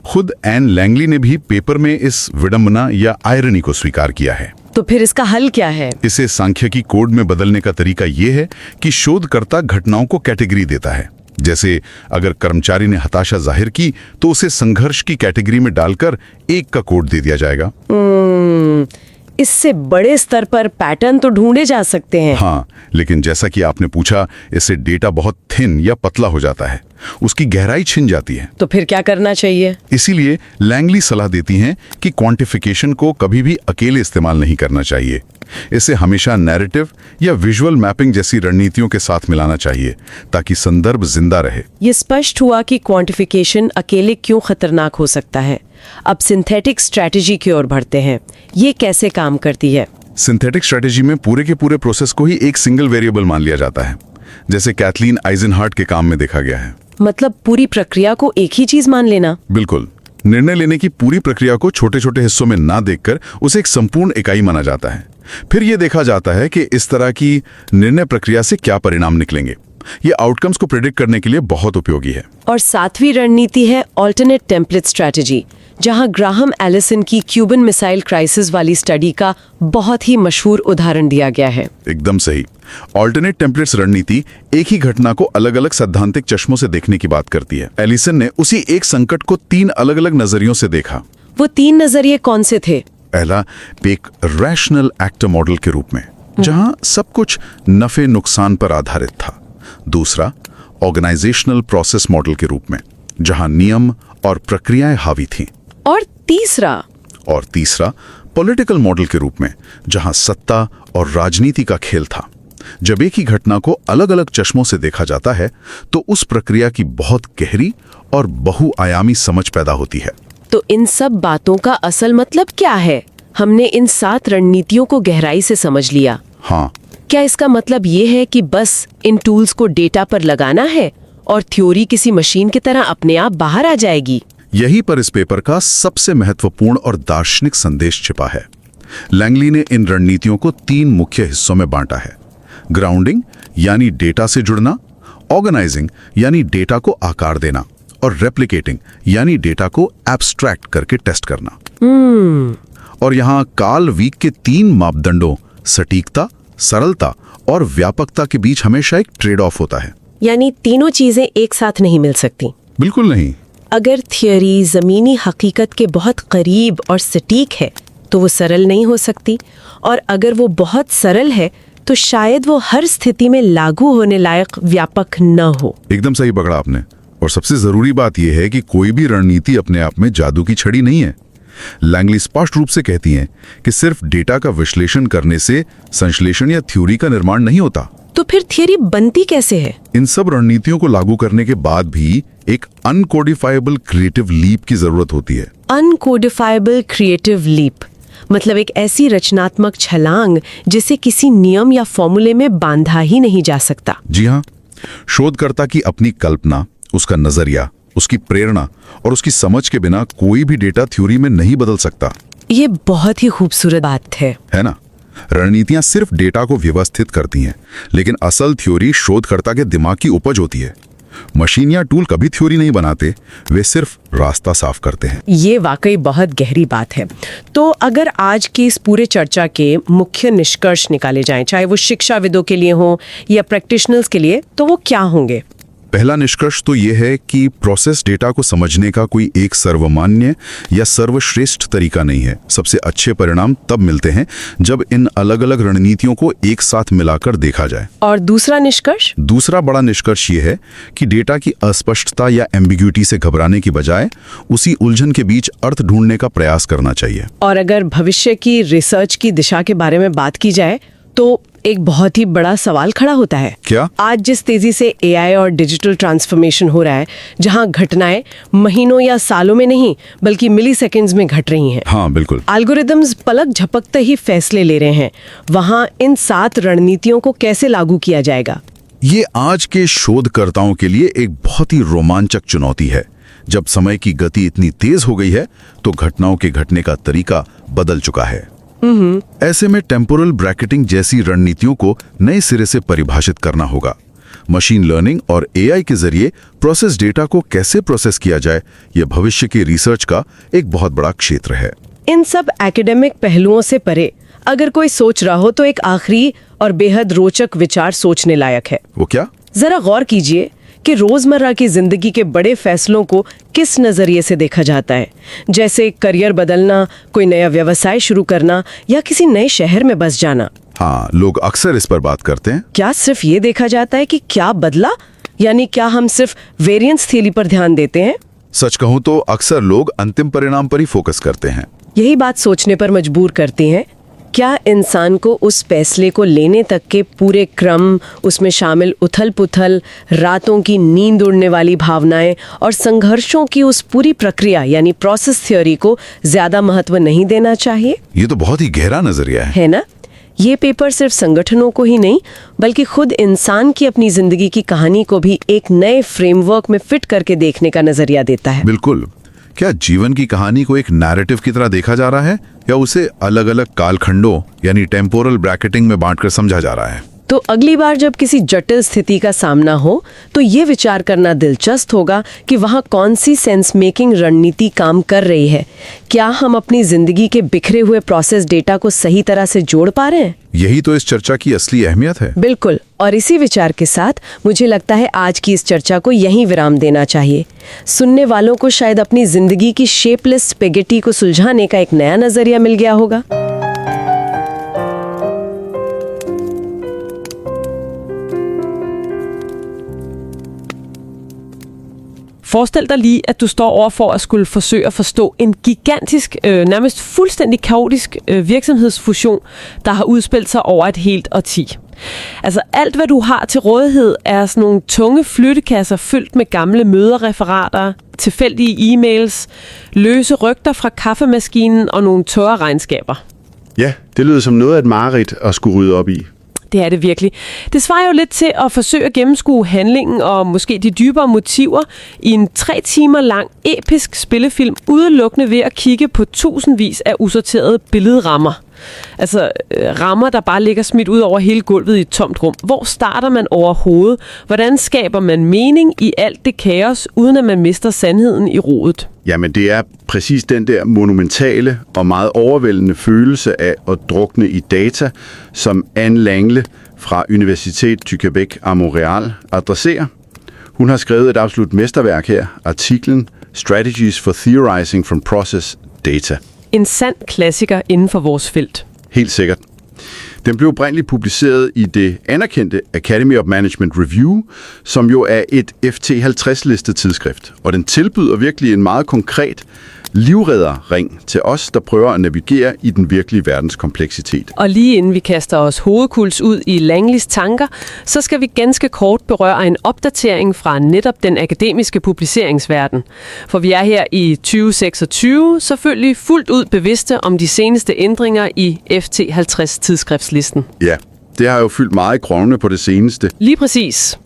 G: खुद एन लैंगली ने भी पेपर में इस विडंबना या आयरनी को स्वीकार किया है।
D: तो फिर इसका हल क्या है?
G: इसे सांख्यिकी कोड में बदलने का तरीका ये है कि शोधकर्ता घटनाओं को कैटेगरी देता है। जैसे अगर कर्मचारी ने हताशा जाहिर की तो उसे संघर्ष की कैटेगरी में डालकर 1 का कोड दे दिया जाएगा।
D: इससे बड़े स्तर पर पैटर्न तो ढूंढे जा सकते हैं।
G: हाँ, लेकिन जैसा कि आपने पूछा, इससे डेटा बहुत थिन या पतला हो जाता है, उसकी गहराई छिन जाती है।
D: तो फिर क्या करना चाहिए?
G: इसीलिए लैंगली सलाह देती हैं कि क्वांटिफिकेशन को कभी भी अकेले इस्तेमाल नहीं करना चाहिए। इसे हमेशा नैरेटिव या विजुअल मैपिंग जैसी रणनीतियों के साथ मिलाना चाहिए ताकि संदर्भ जिंदा रहे।
D: ये स्पष्ट हुआ कि क्वांटिफिकेशन अकेले क्यों खतरनाक हो सकता है। अब सिंथेटिक स्ट्रेटजी की ओर बढ़ते हैं। ये कैसे काम करती है?
G: सिंथेटिक स्ट्रेटजी में पूरे के पूरे प्रोसेस को ही एक सिंगल वेरिएबल मान लिया जाता है, जैसे कैथलीन आइजनहार्ट के काम में देखा गया है।
D: मतलब पूरी प्रक्रिया को एक ही चीज मान लेना?
G: बिल्कुल। निर्णय लेने की पूरी प्रक्रिया को छोटे छोटे हिस्सों में ना देखकर उसे एक संपूर्ण इकाई माना जाता है। फिर यह देखा जाता है कि इस तरह की निर्णय प्रक्रिया से क्या परिणाम निकलेंगे। ये आउटकम्स को प्रेडिक्ट करने के लिए बहुत उपयोगी है।
D: और 7वीं रणनीति है ऑल्टरनेट टेम्पलेट स्ट्रेटजी, जहां ग्राहम एलिसन की क्यूबन मिसाइल क्राइसिस वाली स्टडी का बहुत ही मशहूर उदाहरण दिया गया है।
G: एकदम सही। ऑल्टरनेट टेम्पलेट्स रणनीति एक ही घटना को अलग अलग सैद्धांतिक चश्मों से देखने की बात करती है। एलिसन ने उसी एक संकट को 3 अलग अलग नजरियों से देखा।
D: वो 3 नजरिए कौन से थे?
G: पहला, एक रैशनल एक्टर मॉडल के रूप में, जहां सब कुछ नफे नुकसान पर आधारित था। दूसरा, ऑर्गेनाइजेशनल प्रोसेस मॉडल के रूप में, जहां नियम और प्रक्रियाएं हावी थीं।
D: और तीसरा, पॉलिटिकल मॉडल के रूप में, जहां सत्ता और राजनीति का खेल था। जब एक ही घटना को अलग अलग चश्मों से देखा जाता है तो उस प्रक्रिया की बहुत गहरी और बहुआयामी समझ पैदा होती है। तो इन सब बातों का असल मतलब क्या है? हमने इन 7 रणनीतियों को गहराई से समझ लिया।
G: हाँ।
D: क्या इसका मतलब ये है कि बस इन टूल्स को डेटा पर लगाना है और थ्योरी किसी मशीन की तरह अपने आप बाहर आ जाएगी?
G: यही पर इस पेपर का सबसे महत्वपूर्ण और दार्शनिक संदेश छिपा है। लैंगली ने इन रणनीतियों को 3 मुख्य हिस्सों में बांटा है। ग्राउंडिंग यानी डेटा से जुड़ना, ऑर्गेनाइजिंग यानी डेटा को आकार देना, और रेप्लिकेटिंग यानी डेटा को एब्स्ट्रैक्ट करके टेस्ट करना। और यहाँ कार्ल वीक के 3 मापदंडों सटीकता, सरलता और व्यापकता के बीच हमेशा एक ट्रेड ऑफ होता है।
D: यानी तीनों चीजें एक साथ नहीं मिल सकती।
G: बिल्कुल नहीं।
D: अगर थियोरी जमीनी हकीकत के बहुत करीब और सटीक है तो वो सरल नहीं हो सकती, और अगर वो बहुत सरल है तो शायद वो हर स्थिति में लागू होने लायक व्यापक न हो।
G: एकदम सही पकड़ा आपने। और सबसे जरूरी बात यह है कि कोई भी रणनीति अपने आप में जादू की छड़ी नहीं है। लैंगली स्पष्ट रूप से कहती हैं कि सिर्फ डेटा का विश्लेषण करने से संश्लेषण या थ्योरी का निर्माण नहीं होता।
D: तो फिर थियरी बनती कैसे है?
G: इन सब रणनीतियों को लागू करने के बाद भी एक अनकोडिफाइबल क्रिएटिव लीप की जरूरत होती है।
D: अनकोडिफाइबल क्रिएटिव लीप मतलब एक ऐसी रचनात्मक छलांग जिसे किसी नियम या फॉर्मूले में बांधा ही नहीं जा सकता।
G: जी हाँ, शोधकर्ता की अपनी कल्पना, उसका नजरिया, उसकी प्रेरणा और उसकी समझ के बिना कोई भी डेटा थ्योरी में नहीं बदल सकता।
D: ये बहुत ही खूबसूरत बात है
G: ना? रणनीतियां सिर्फ डेटा को व्यवस्थित करती हैं, लेकिन असल थ्योरी शोधकर्ता के दिमाग की उपज होती है। मशीन या टूल कभी थ्योरी नहीं बनाते, वे सिर्फ रास्ता साफ करते हैं।
D: ये वाकई बहुत गहरी बात है। तो अगर आज की इस पूरे चर्चा के मुख्य निष्कर्ष निकाले जाएं, चाहे वो शिक्षाविदों के लिए हो या प्रैक्टिशनर्स के लिए, तो वो क्या होंगे?
G: पहला निष्कर्ष तो यह है कि प्रोसेस डेटा को समझने का कोई एक सर्वमान्य या सर्वश्रेष्ठ तरीका नहीं है। सबसे अच्छे परिणाम तब मिलते हैं जब इन अलग अलग रणनीतियों को एक साथ मिलाकर देखा जाए।
D: और दूसरा निष्कर्ष?
G: दूसरा बड़ा निष्कर्ष यह है कि डेटा की अस्पष्टता या एम्बिग्यूटी से घबराने की बजाय उसी उलझन के बीच अर्थ ढूंढने का प्रयास करना चाहिए।
D: और अगर भविष्य की रिसर्च की दिशा के बारे में बात की जाए तो एक बहुत ही बड़ा सवाल खड़ा होता है।
G: क्या?
D: आज जिस तेजी से एआई और डिजिटल ट्रांसफॉर्मेशन हो रहा है, जहां घटनाएं महीनों या सालों में नहीं बल्कि मिलीसेकंड्स में घट रही हैं।
G: हाँ, बिल्कुल।
D: एल्गोरिदम्स पलक झपकते ही फैसले ले रहे हैं। वहां इन 7 रणनीतियों को कैसे लागू किया जाएगा?
G: ये आज के शोधकर्ताओं के लिए एक बहुत ही रोमांचक चुनौती है। जब समय की गति इतनी तेज हो गई है तो घटनाओं के घटने का तरीका बदल चुका है। ऐसे में टेम्पोरल ब्रैकेटिंग जैसी रणनीतियों को नए सिरे से परिभाषित करना होगा। मशीन लर्निंग और एआई के जरिए प्रोसेस डेटा को कैसे प्रोसेस किया जाए, यह भविष्य की रिसर्च का एक बहुत बड़ा क्षेत्र है।
D: इन सब एकेडमिक पहलुओं से परे अगर कोई सोच रहा हो तो एक आखिरी और बेहद रोचक विचार सोचने लायक है।
G: वो क्या?
D: जरा गौर कीजिए कि रोजमर्रा की जिंदगी के बड़े फैसलों को किस नजरिए से देखा जाता है। जैसे करियर बदलना, कोई नया व्यवसाय शुरू करना या किसी नए शहर में बस जाना।
G: हाँ, लोग अक्सर इस पर बात करते हैं।
D: क्या सिर्फ ये देखा जाता है कि क्या बदला, यानी क्या हम सिर्फ वेरिएंस थ्योरी पर ध्यान देते हैं?
G: सच कहूं तो अक्सर लोग अंतिम परिणाम पर ही फोकस करते हैं।
D: यही बात सोचने पर मजबूर करती है, क्या इंसान को उस फैसले को लेने तक के पूरे क्रम, उसमें शामिल उथल पुथल, रातों की नींद उड़ने वाली भावनाएं और संघर्षों की उस पूरी प्रक्रिया यानी प्रोसेस थ्योरी को ज्यादा महत्व नहीं देना चाहिए?
G: ये तो बहुत ही गहरा नजरिया है
D: ना? ये पेपर सिर्फ संगठनों को ही नहीं बल्कि खुद इंसान की अपनी जिंदगी की कहानी को भी एक नए फ्रेमवर्क में फिट करके देखने का नजरिया देता है।
G: बिल्कुल। क्या जीवन की कहानी को एक नैरेटिव की तरह देखा जा रहा है या उसे अलग अलग कालखंडों यानी टेम्पोरल ब्रैकेटिंग में बांटकर समझा जा रहा है?
D: तो अगली बार जब किसी जटिल स्थिति का सामना हो तो ये विचार करना दिलचस्प होगा कि वहाँ कौन सी सेंस मेकिंग रणनीति काम कर रही है। क्या हम अपनी जिंदगी के बिखरे हुए प्रोसेस डेटा को सही तरह से जोड़ पा रहे हैं?
G: यही तो इस चर्चा की असली अहमियत है।
D: बिल्कुल। और इसी विचार के साथ मुझे लगता है आज की इस चर्चा को यहीं विराम देना चाहिए। सुनने वालों को शायद अपनी जिंदगी की शेपलेस स्पेगेटी को सुलझाने का एक नया नजरिया मिल गया होगा।
H: Forestil dig lige, at du står over for at skulle forsøge at forstå en gigantisk, nærmest fuldstændig kaotisk virksomhedsfusion, der har udspillet sig over et helt årti. Altså alt, hvad du har til rådighed, er sådan nogle tunge flyttekasser fyldt med gamle mødereferater, tilfældige e-mails, løse rygter fra kaffemaskinen og nogle tørre regnskaber.
E: Ja, det lyder som noget af et mareridt at skulle rydde op i.
H: Det er det virkelig. Det svarer jo lidt til at forsøge at gennemskue handlingen og måske de dybere motiver i en 3 timer lang episk spillefilm, udelukkende ved at kigge på tusindvis af usorterede billedrammer. Altså rammer, der bare ligger smidt ud over hele gulvet i et tomt rum. Hvor starter man overhovedet? Hvordan skaber man mening i alt det kaos, uden at man mister sandheden i rodet?
E: Jamen det er præcis den der monumentale og meget overvældende følelse af at drukne i data, som Ann Langley fra Universitet du Québec à Montréal adresserer. Hun har skrevet et absolut mesterværk her, artiklen Strategies for Theorizing from Process Data.
H: En sand klassiker inden for vores felt.
E: Helt sikkert. Den blev oprindeligt publiceret i det anerkendte Academy of Management Review, som jo er et FT50-listet tidsskrift. Og den tilbyder virkelig en meget konkret livredderring til os, der prøver at navigere i den virkelige verdens kompleksitet.
D: Og lige inden vi kaster os hovedkuls ud i Langleys tanker, så skal vi ganske kort berøre en opdatering fra netop den akademiske publiceringsverden. For vi er her i 2026 selvfølgelig fuldt ud bevidste om de seneste ændringer i FT50-tidsskriftlisten.
E: Ja, det har jo fyldt meget i krogene på det seneste.
D: Lige præcis.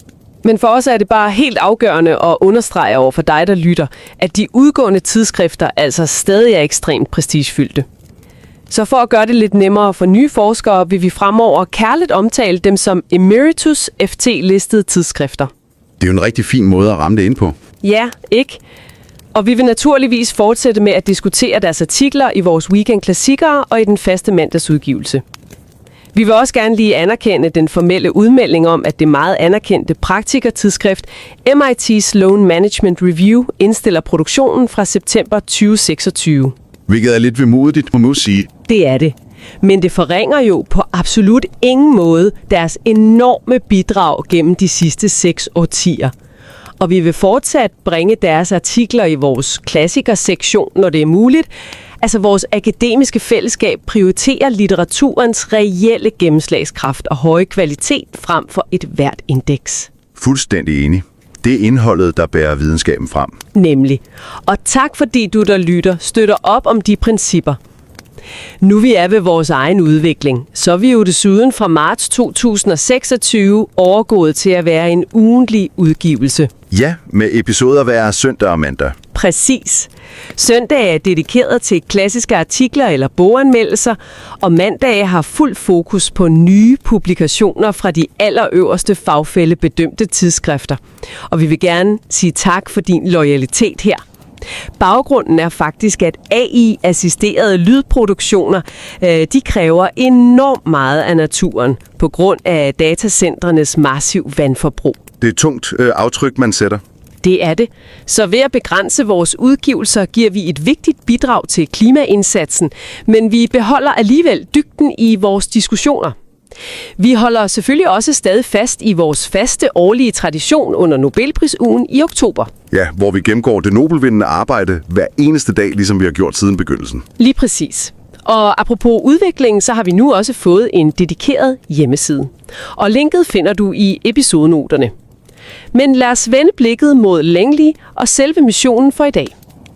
D: Men for os er det bare helt afgørende at understrege over for dig, der lytter, at de udgående tidsskrifter altså stadig er ekstremt prestigefyldte. Så for at gøre det lidt nemmere for nye forskere, vil vi fremover kærligt omtale dem som Emeritus FT-listede tidsskrifter.
E: Det er jo en rigtig fin måde at ramme det ind på.
D: Ja, ikke? Og vi vil naturligvis fortsætte med at diskutere deres artikler i vores weekend-klassikere og i den faste mandagsudgivelse. Vi vil også gerne lige anerkende den formelle udmelding om, at det meget anerkendte praktikertidsskrift MIT's Loan Management Review indstiller produktionen fra september 2026.
E: Hvilket er lidt vemodigt, må man sige.
D: Det er det. Men det forringer jo på absolut ingen måde deres enorme bidrag gennem de sidste 6 årtier. Og vi vil fortsat bringe deres artikler i vores klassikersektion, når det er muligt. Altså vores akademiske fællesskab prioriterer litteraturens reelle gennemslagskraft og høje kvalitet frem for et hvert indeks.
E: Fuldstændig enig. Det er indholdet, der bærer videnskaben frem.
D: Nemlig. Og tak fordi du, der lytter, støtter op om de principper. Nu vi er ved vores egen udvikling, så er vi jo desuden fra marts 2026 overgået til at være en ugentlig udgivelse.
E: Ja, med episoder hver søndag og mandag.
D: Præcis. Søndag er dedikeret til klassiske artikler eller boganmeldelser, og mandag har fuld fokus på nye publikationer fra de allerøverste fagfællebedømte tidsskrifter. Og vi vil gerne sige tak for din loyalitet her. Baggrunden er faktisk, at AI-assisterede lydproduktioner, de kræver enormt meget af naturen på grund af datacentrenes massiv vandforbrug.
E: Det er et tungt aftryk, man sætter.
D: Det er det. Så ved at begrænse vores udgivelser, giver vi et vigtigt bidrag til klimaindsatsen, men vi beholder alligevel dybden i vores diskussioner. Vi holder selvfølgelig også stadig fast i vores faste årlige tradition under Nobelprisugen i oktober.
E: Ja, hvor vi gennemgår det nobelvindende arbejde hver eneste dag, ligesom vi har gjort siden begyndelsen.
D: Lige præcis. Og apropos udviklingen, så har vi nu også fået en dedikeret hjemmeside. Og linket finder du i episodenoterne. Men lad os vende blikket mod Langley og selve missionen for i dag.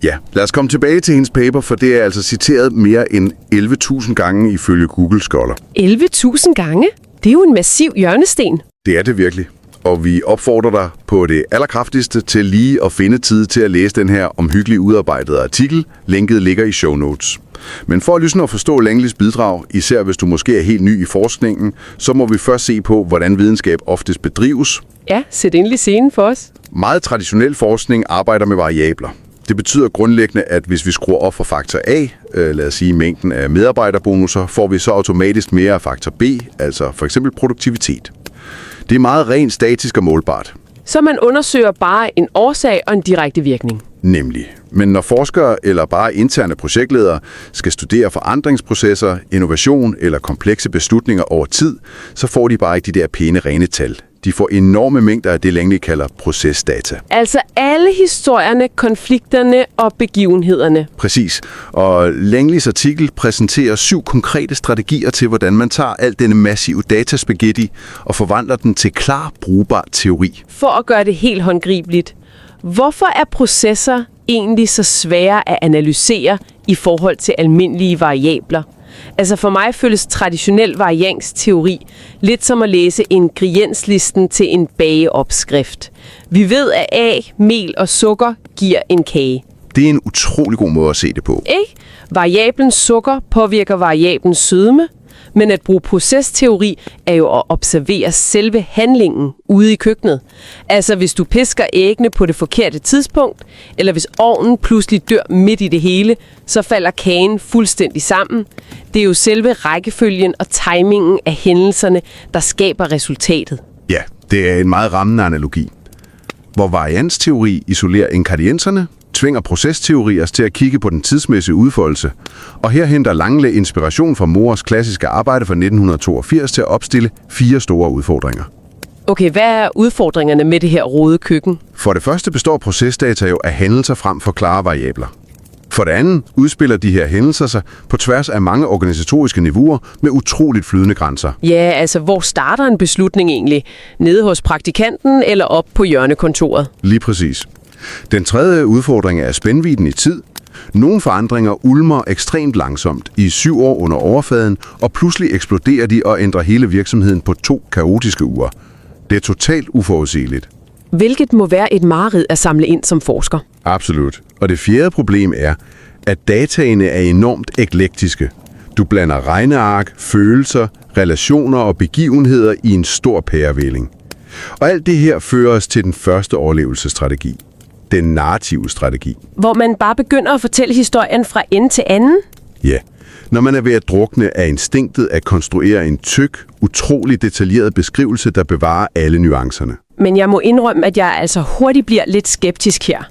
E: Ja, lad os komme tilbage til hendes paper, for det er altså citeret mere end 11.000 gange ifølge Google Scholar.
D: 11.000 gange? Det er jo en massiv hjørnesten.
E: Det er det virkelig. Og vi opfordrer dig på det allerkraftigste til lige at finde tid til at læse den her omhyggeligt udarbejdede artikel. Linket ligger i show notes. Men for at lysne og forstå Langleys bidrag, især hvis du måske er helt ny i forskningen, så må vi først se på, hvordan videnskab oftest bedrives.
D: Ja, sæt endelig scenen for os.
E: Meget traditionel forskning arbejder med variabler. Det betyder grundlæggende, at hvis vi skruer op for faktor A, lad os sige mængden af medarbejderbonusser, får vi så automatisk mere af faktor B, altså for eksempel produktivitet. Det er meget rent statisk og målbart.
D: Så man undersøger bare en årsag og en direkte virkning.
E: Nemlig. Men når forskere eller bare interne projektledere skal studere forandringsprocesser, innovation eller komplekse beslutninger over tid, så får de bare ikke de der pæne rene tal. De får enorme mængder af det, Langley kalder procesdata.
D: Altså alle historierne, konflikterne og begivenhederne.
E: Præcis. Og Langleys artikel præsenterer 7 konkrete strategier til, hvordan man tager al denne massive dataspaghetti og forvandler den til klar, brugbar teori.
D: For at gøre det helt håndgribeligt. Hvorfor er processer egentlig så svære at analysere i forhold til almindelige variabler? Altså for mig føles traditionel variansteori lidt som at læse ingredienslisten til en bageopskrift. Vi ved, at A, mel og sukker giver en kage.
E: Det er en utrolig god måde at se det på.
D: Ikke? Variablen sukker påvirker variablen sødme, men at bruge procesteori er jo at observere selve handlingen ude i køkkenet. Altså hvis du pisker æggene på det forkerte tidspunkt, eller hvis ovnen pludselig dør midt i det hele, så falder kagen fuldstændig sammen. Det er jo selve rækkefølgen og timingen af hændelserne, der skaber resultatet.
E: Ja, det er en meget rammende analogi. Hvor variansteori isolerer ingredienserne,
G: svinger procesteori os til at kigge på den tidsmæssige udfoldelse, og her henter Langley inspiration fra Moores klassiske arbejde fra 1982 til at opstille 4 store udfordringer.
D: Okay, hvad er udfordringerne med det her rode køkken?
G: For det første består procesdata jo af hændelser frem for klare variabler. For det andet udspiller de her hændelser sig på tværs af mange organisatoriske niveauer med utroligt flydende grænser.
D: Ja, altså hvor starter en beslutning egentlig? Nede hos praktikanten eller op på hjørnekontoret?
G: Lige præcis. Den tredje udfordring er spændvidden i tid. Nogle forandringer ulmer ekstremt langsomt i 7 år under overfladen, og pludselig eksploderer de og ændrer hele virksomheden på 2 kaotiske uger. Det er totalt uforudsigeligt.
D: Hvilket må være et mareridt at samle ind som forsker.
G: Absolut. Og det fjerde problem er, at dataene er enormt eklektiske. Du blander regneark, følelser, relationer og begivenheder i en stor pærevælling. Og alt det her fører os til den første overlevelsesstrategi. Den narrative strategi.
D: Hvor man bare begynder at fortælle historien fra ende til anden?
G: Ja. Når man er ved at drukne, er instinktet at konstruere en tyk, utrolig detaljeret beskrivelse, der bevarer alle nuancerne.
D: Men jeg må indrømme, at jeg altså hurtigt bliver lidt skeptisk her.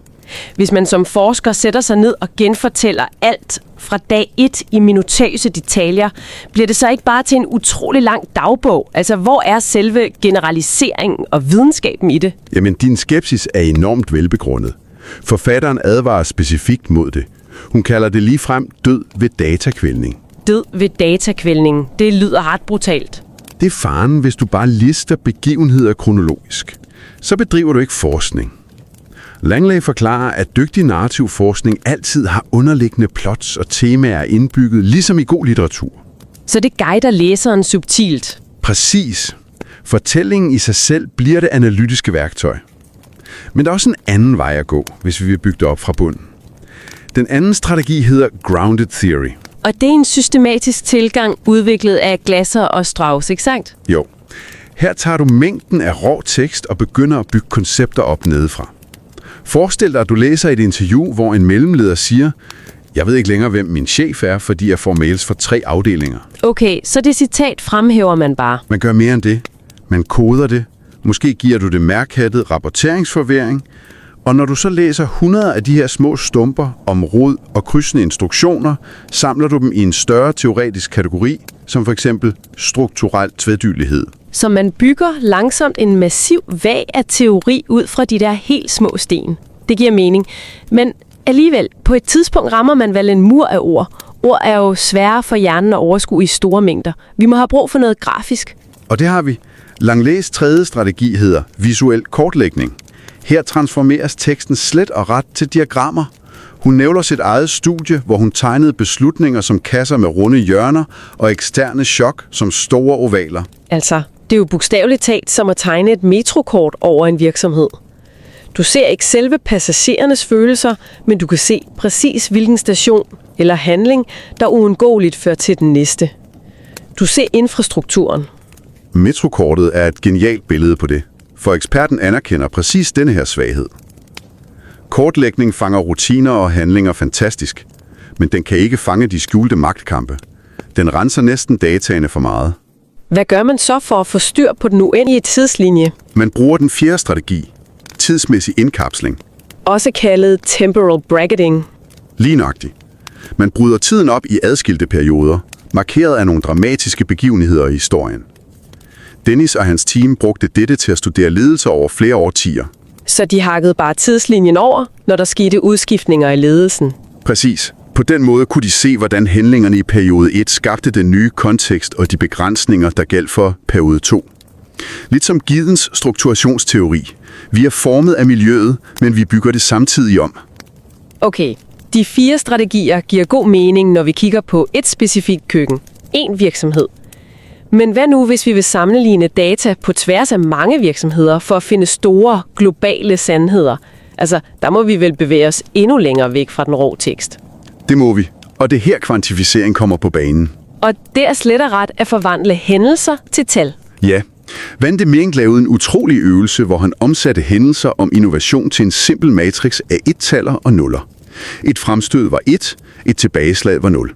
D: Hvis man som forsker sætter sig ned og genfortæller alt fra dag 1 i minutiøse detaljer, bliver det så ikke bare til en utrolig lang dagbog? Altså, hvor er selve generaliseringen og videnskaben i det?
G: Jamen, din skepsis er enormt velbegrundet. Forfatteren advarer specifikt mod det. Hun kalder det ligefrem død ved datakvældning.
D: Død ved datakvældning. Det lyder ret brutalt.
G: Det er faren, hvis du bare lister begivenheder kronologisk. Så bedriver du ikke forskning. Langley forklarer, at dygtig narrativ forskning altid har underliggende plots og temaer indbygget, ligesom i god litteratur.
D: Så det guider læseren subtilt?
G: Præcis. Fortællingen i sig selv bliver det analytiske værktøj. Men der er også en anden vej at gå, hvis vi vil bygge det op fra bunden. Den anden strategi hedder Grounded Theory.
D: Og det er en systematisk tilgang udviklet af Glasser og Strauss, ikke sandt?
G: Jo. Her tager du mængden af rå tekst og begynder at bygge koncepter op nedefra. Forestil dig, at du læser et interview, hvor en mellemleder siger, jeg ved ikke længere, hvem min chef er, fordi jeg får mails fra 3 afdelinger.
D: Okay, så det citat fremhæver man bare.
G: Man gør mere end det. Man koder det. Måske giver du det mærkhattet rapporteringsforvirring. Og når du så læser 100 af de her små stumper om rod og krydsende instruktioner, samler du dem i en større teoretisk kategori, som for eksempel strukturel tvetydighed.
D: Så man bygger langsomt en massiv vag af teori ud fra de der helt små sten. Det giver mening. Men alligevel, på et tidspunkt rammer man vel en mur af ord. Ord er jo svære for hjernen at overskue i store mængder. Vi må have brug for noget grafisk.
G: Og det har vi. Langleys tredje strategi hedder visuel kortlægning. Her transformeres teksten slet og ret til diagrammer. Hun nævner sit eget studie, hvor hun tegnede beslutninger som kasser med runde hjørner og eksterne chok som store ovaler.
D: Altså, det er jo bogstaveligt talt som at tegne et metrokort over en virksomhed. Du ser ikke selve passagerernes følelser, men du kan se præcis hvilken station eller handling, der uundgåeligt fører til den næste. Du ser infrastrukturen.
G: Metrokortet er et genialt billede på det, for eksperten anerkender præcis denne her svaghed. Kortlægning fanger rutiner og handlinger fantastisk, men den kan ikke fange de skjulte magtkampe. Den renser næsten dataene for meget.
D: Hvad gør man så for at få styr på den uendelige tidslinje?
G: Man bruger den fjerde strategi, tidsmæssig indkapsling.
D: Også kaldet temporal bracketing.
G: Lige nøjagtigt. Man bryder tiden op i adskilte perioder, markeret af nogle dramatiske begivenheder i historien. Dennis og hans team brugte dette til at studere ledelse over flere årtier.
D: Så de hakkede bare tidslinjen over, når der skete udskiftninger i ledelsen.
G: Præcis. På den måde kunne de se, hvordan handlingerne i periode 1 skabte den nye kontekst og de begrænsninger, der galt for periode 2. Lidt som Giddens strukturationsteori. Vi er formet af miljøet, men vi bygger det samtidig om.
D: Okay, de 4 strategier giver god mening, når vi kigger på et specifikt køkken. En virksomhed. Men hvad nu, hvis vi vil sammenligne data på tværs af mange virksomheder for at finde store, globale sandheder? Altså, der må vi vel bevæge os endnu længere væk fra den rå tekst.
G: Det må vi, og det er her kvantificering kommer på banen.
D: Og det er slet og ret at forvandle hændelser til tal.
G: Ja, Van de Mink lavede en utrolig øvelse, hvor han omsatte hændelser om innovation til en simpel matrix af 1-taller og nuller. Et fremstød var 1, et tilbageslag var 0.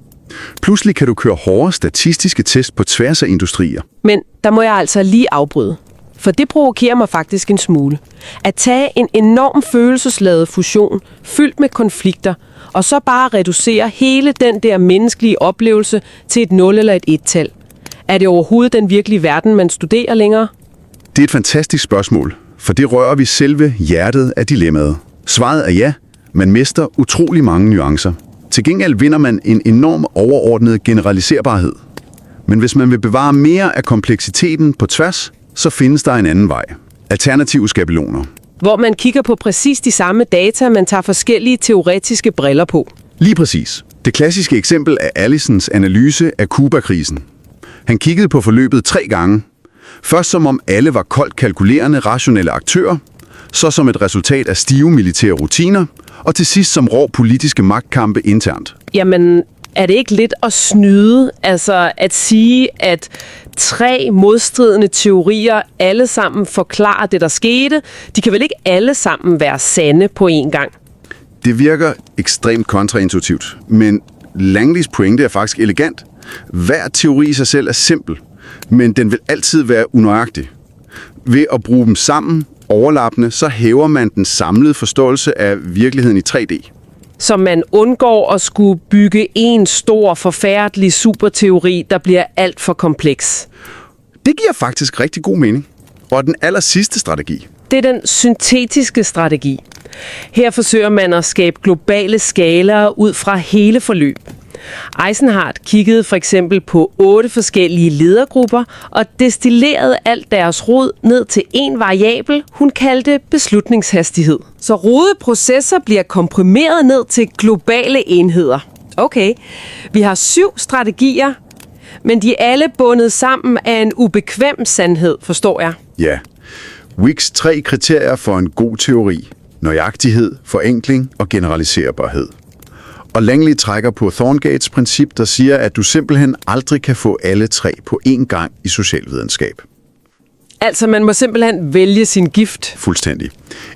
G: Pludselig kan du køre hårde statistiske test på tværs af industrier.
D: Men der må jeg altså lige afbryde.
H: For det provokerer mig faktisk en smule. At tage en enorm følelsesladet fusion, fyldt med konflikter, og så bare reducere hele den der menneskelige oplevelse til et 0 eller et 1-tal. Er det overhovedet den virkelige verden, man studerer længere?
E: Det er et fantastisk spørgsmål, for det rører vi selve hjertet af dilemmaet. Svaret er ja, man mister utrolig mange nuancer. Til gengæld vinder man en enorm overordnet generaliserbarhed. Men hvis man vil bevare mere af kompleksiteten på tværs, så findes der en anden vej. Alternative skabeloner.
H: Hvor man kigger på præcis de samme data, man tager forskellige teoretiske briller på.
E: Lige præcis. Det klassiske eksempel er Allisons analyse af Cuba-krisen. Han kiggede på forløbet 3 gange. Først som om alle var koldt kalkulerende, rationelle aktører, så som et resultat af stive militære rutiner, og til sidst som rå politiske magtkampe internt.
H: Jamen, er det ikke lidt at snyde? Altså at sige, at 3 modstridende teorier alle sammen forklarer det, der skete. De kan vel ikke alle sammen være sande på én gang?
E: Det virker ekstremt kontraintuitivt, men Langleys pointe er faktisk elegant. Hver teori i sig selv er simpel, men den vil altid være unøjagtig. Ved at bruge dem sammen, overlappende, så hæver man den samlede forståelse af virkeligheden i 3D.
H: Så man undgår at skulle bygge en stor, forfærdelig superteori, der bliver alt for kompleks.
E: Det giver faktisk rigtig god mening. Og den aller sidste strategi.
H: Det er den syntetiske strategi. Her forsøger man at skabe globale skalaer ud fra hele forløb. Eisenhardt kiggede for eksempel på 8 forskellige ledergrupper og destillerede alt deres rod ned til en variabel, hun kaldte beslutningshastighed. Så rodede processer bliver komprimeret ned til globale enheder. Okay, vi har 7 strategier, men de er alle bundet sammen af en ubekvem sandhed, forstår jeg.
E: Ja. Wicks 3 kriterier for en god teori. Nøjagtighed, forenkling og generaliserbarhed. Og Langley trækker på Thorngates princip, der siger, at du simpelthen aldrig kan få alle 3 på én gang i socialvidenskab.
H: Altså, man må simpelthen vælge sin gift.
E: Fuldstændig.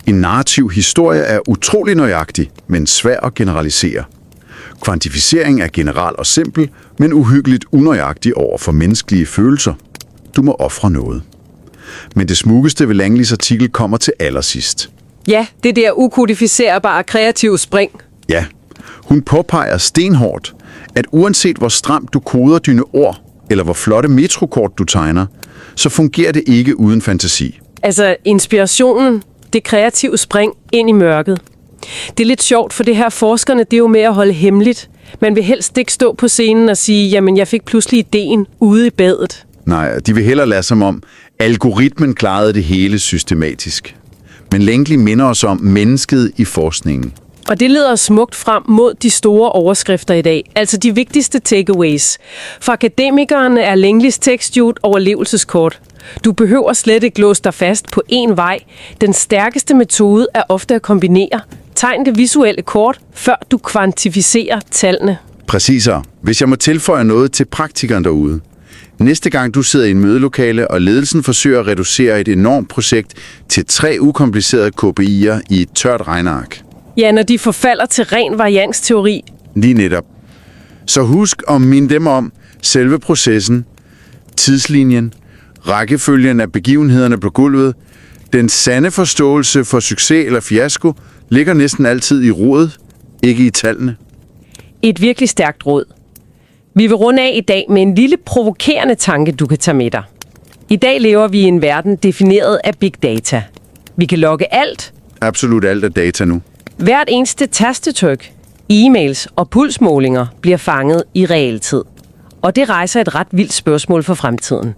E: En narrativ historie er utrolig nøjagtig, men svær at generalisere. Kvantificering er general og simpel, men uhyggeligt unøjagtig over for menneskelige følelser. Du må ofre noget. Men det smukkeste ved Langleys artikel kommer til allersidst.
H: Ja, det der ukodificerbare kreative spring.
E: Ja. Hun påpeger stenhårdt, at uanset hvor stramt du koder dine ord, eller hvor flotte metrokort du tegner, så fungerer det ikke uden fantasi.
H: Altså inspirationen, det kreative spring ind i mørket. Det er lidt sjovt, for det her forskerne, det er jo med at holde hemmeligt. Man vil helst ikke stå på scenen og sige, jamen jeg fik pludselig ideen ude i badet.
E: Nej, de vil hellere lade som om, algoritmen klarede det hele systematisk. Men Langley minder os om mennesket i forskningen.
H: Og det leder smukt frem mod de store overskrifter i dag, altså de vigtigste takeaways. For akademikerne er Langleys tekst jo et overlevelseskort. Du behøver slet ikke låse dig fast på én vej. Den stærkeste metode er ofte at kombinere. Tegn det visuelle kort, før du kvantificerer tallene.
E: Præcis. Hvis jeg må tilføje noget til praktikeren derude. Næste gang du sidder i en mødelokale, og ledelsen forsøger at reducere et enormt projekt til 3 ukomplicerede KPI'er i et tørt regneark.
H: Ja, når de forfalder til ren variansteori.
E: Lige netop. Så husk at minde dem om selve processen, tidslinjen, rækkefølgen af begivenhederne på gulvet. Den sande forståelse for succes eller fiasko ligger næsten altid i rodet, ikke i tallene.
H: Et virkelig stærkt råd. Vi vil runde af i dag med en lille provokerende tanke, du kan tage med dig. I dag lever vi i en verden defineret af big data. Vi kan logge alt.
E: Absolut alt af data nu.
H: Hvert eneste tastetryk, e-mails og pulsmålinger bliver fanget i realtid. Og det rejser et ret vildt spørgsmål for fremtiden.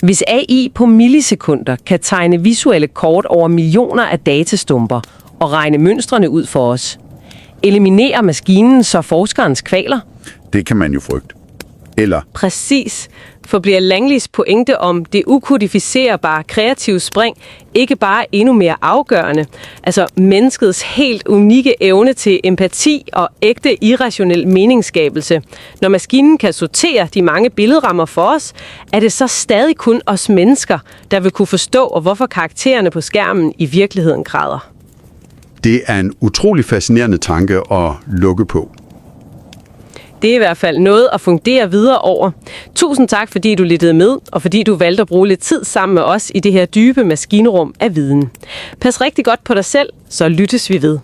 H: Hvis AI på millisekunder kan tegne visuelle kort over millioner af datastumper og regne mønstrene ud for os, eliminerer maskinen så forskerens kvaler?
E: Det kan man jo frygte. Eller?
H: Præcis. For bliver Langleys pointe om det ukodificerbare kreative spring ikke bare endnu mere afgørende? Altså menneskets helt unikke evne til empati og ægte irrationel meningsskabelse. Når maskinen kan sortere de mange billedrammer for os, er det så stadig kun os mennesker, der vil kunne forstå, hvorfor karaktererne på skærmen i virkeligheden græder.
E: Det er en utrolig fascinerende tanke at lukke på.
H: Det er i hvert fald noget at fundere videre over. Tusind tak, fordi du lyttede med, og fordi du valgte at bruge lidt tid sammen med os i det her dybe maskinrum af viden. Pas rigtig godt på dig selv, så lyttes vi ved.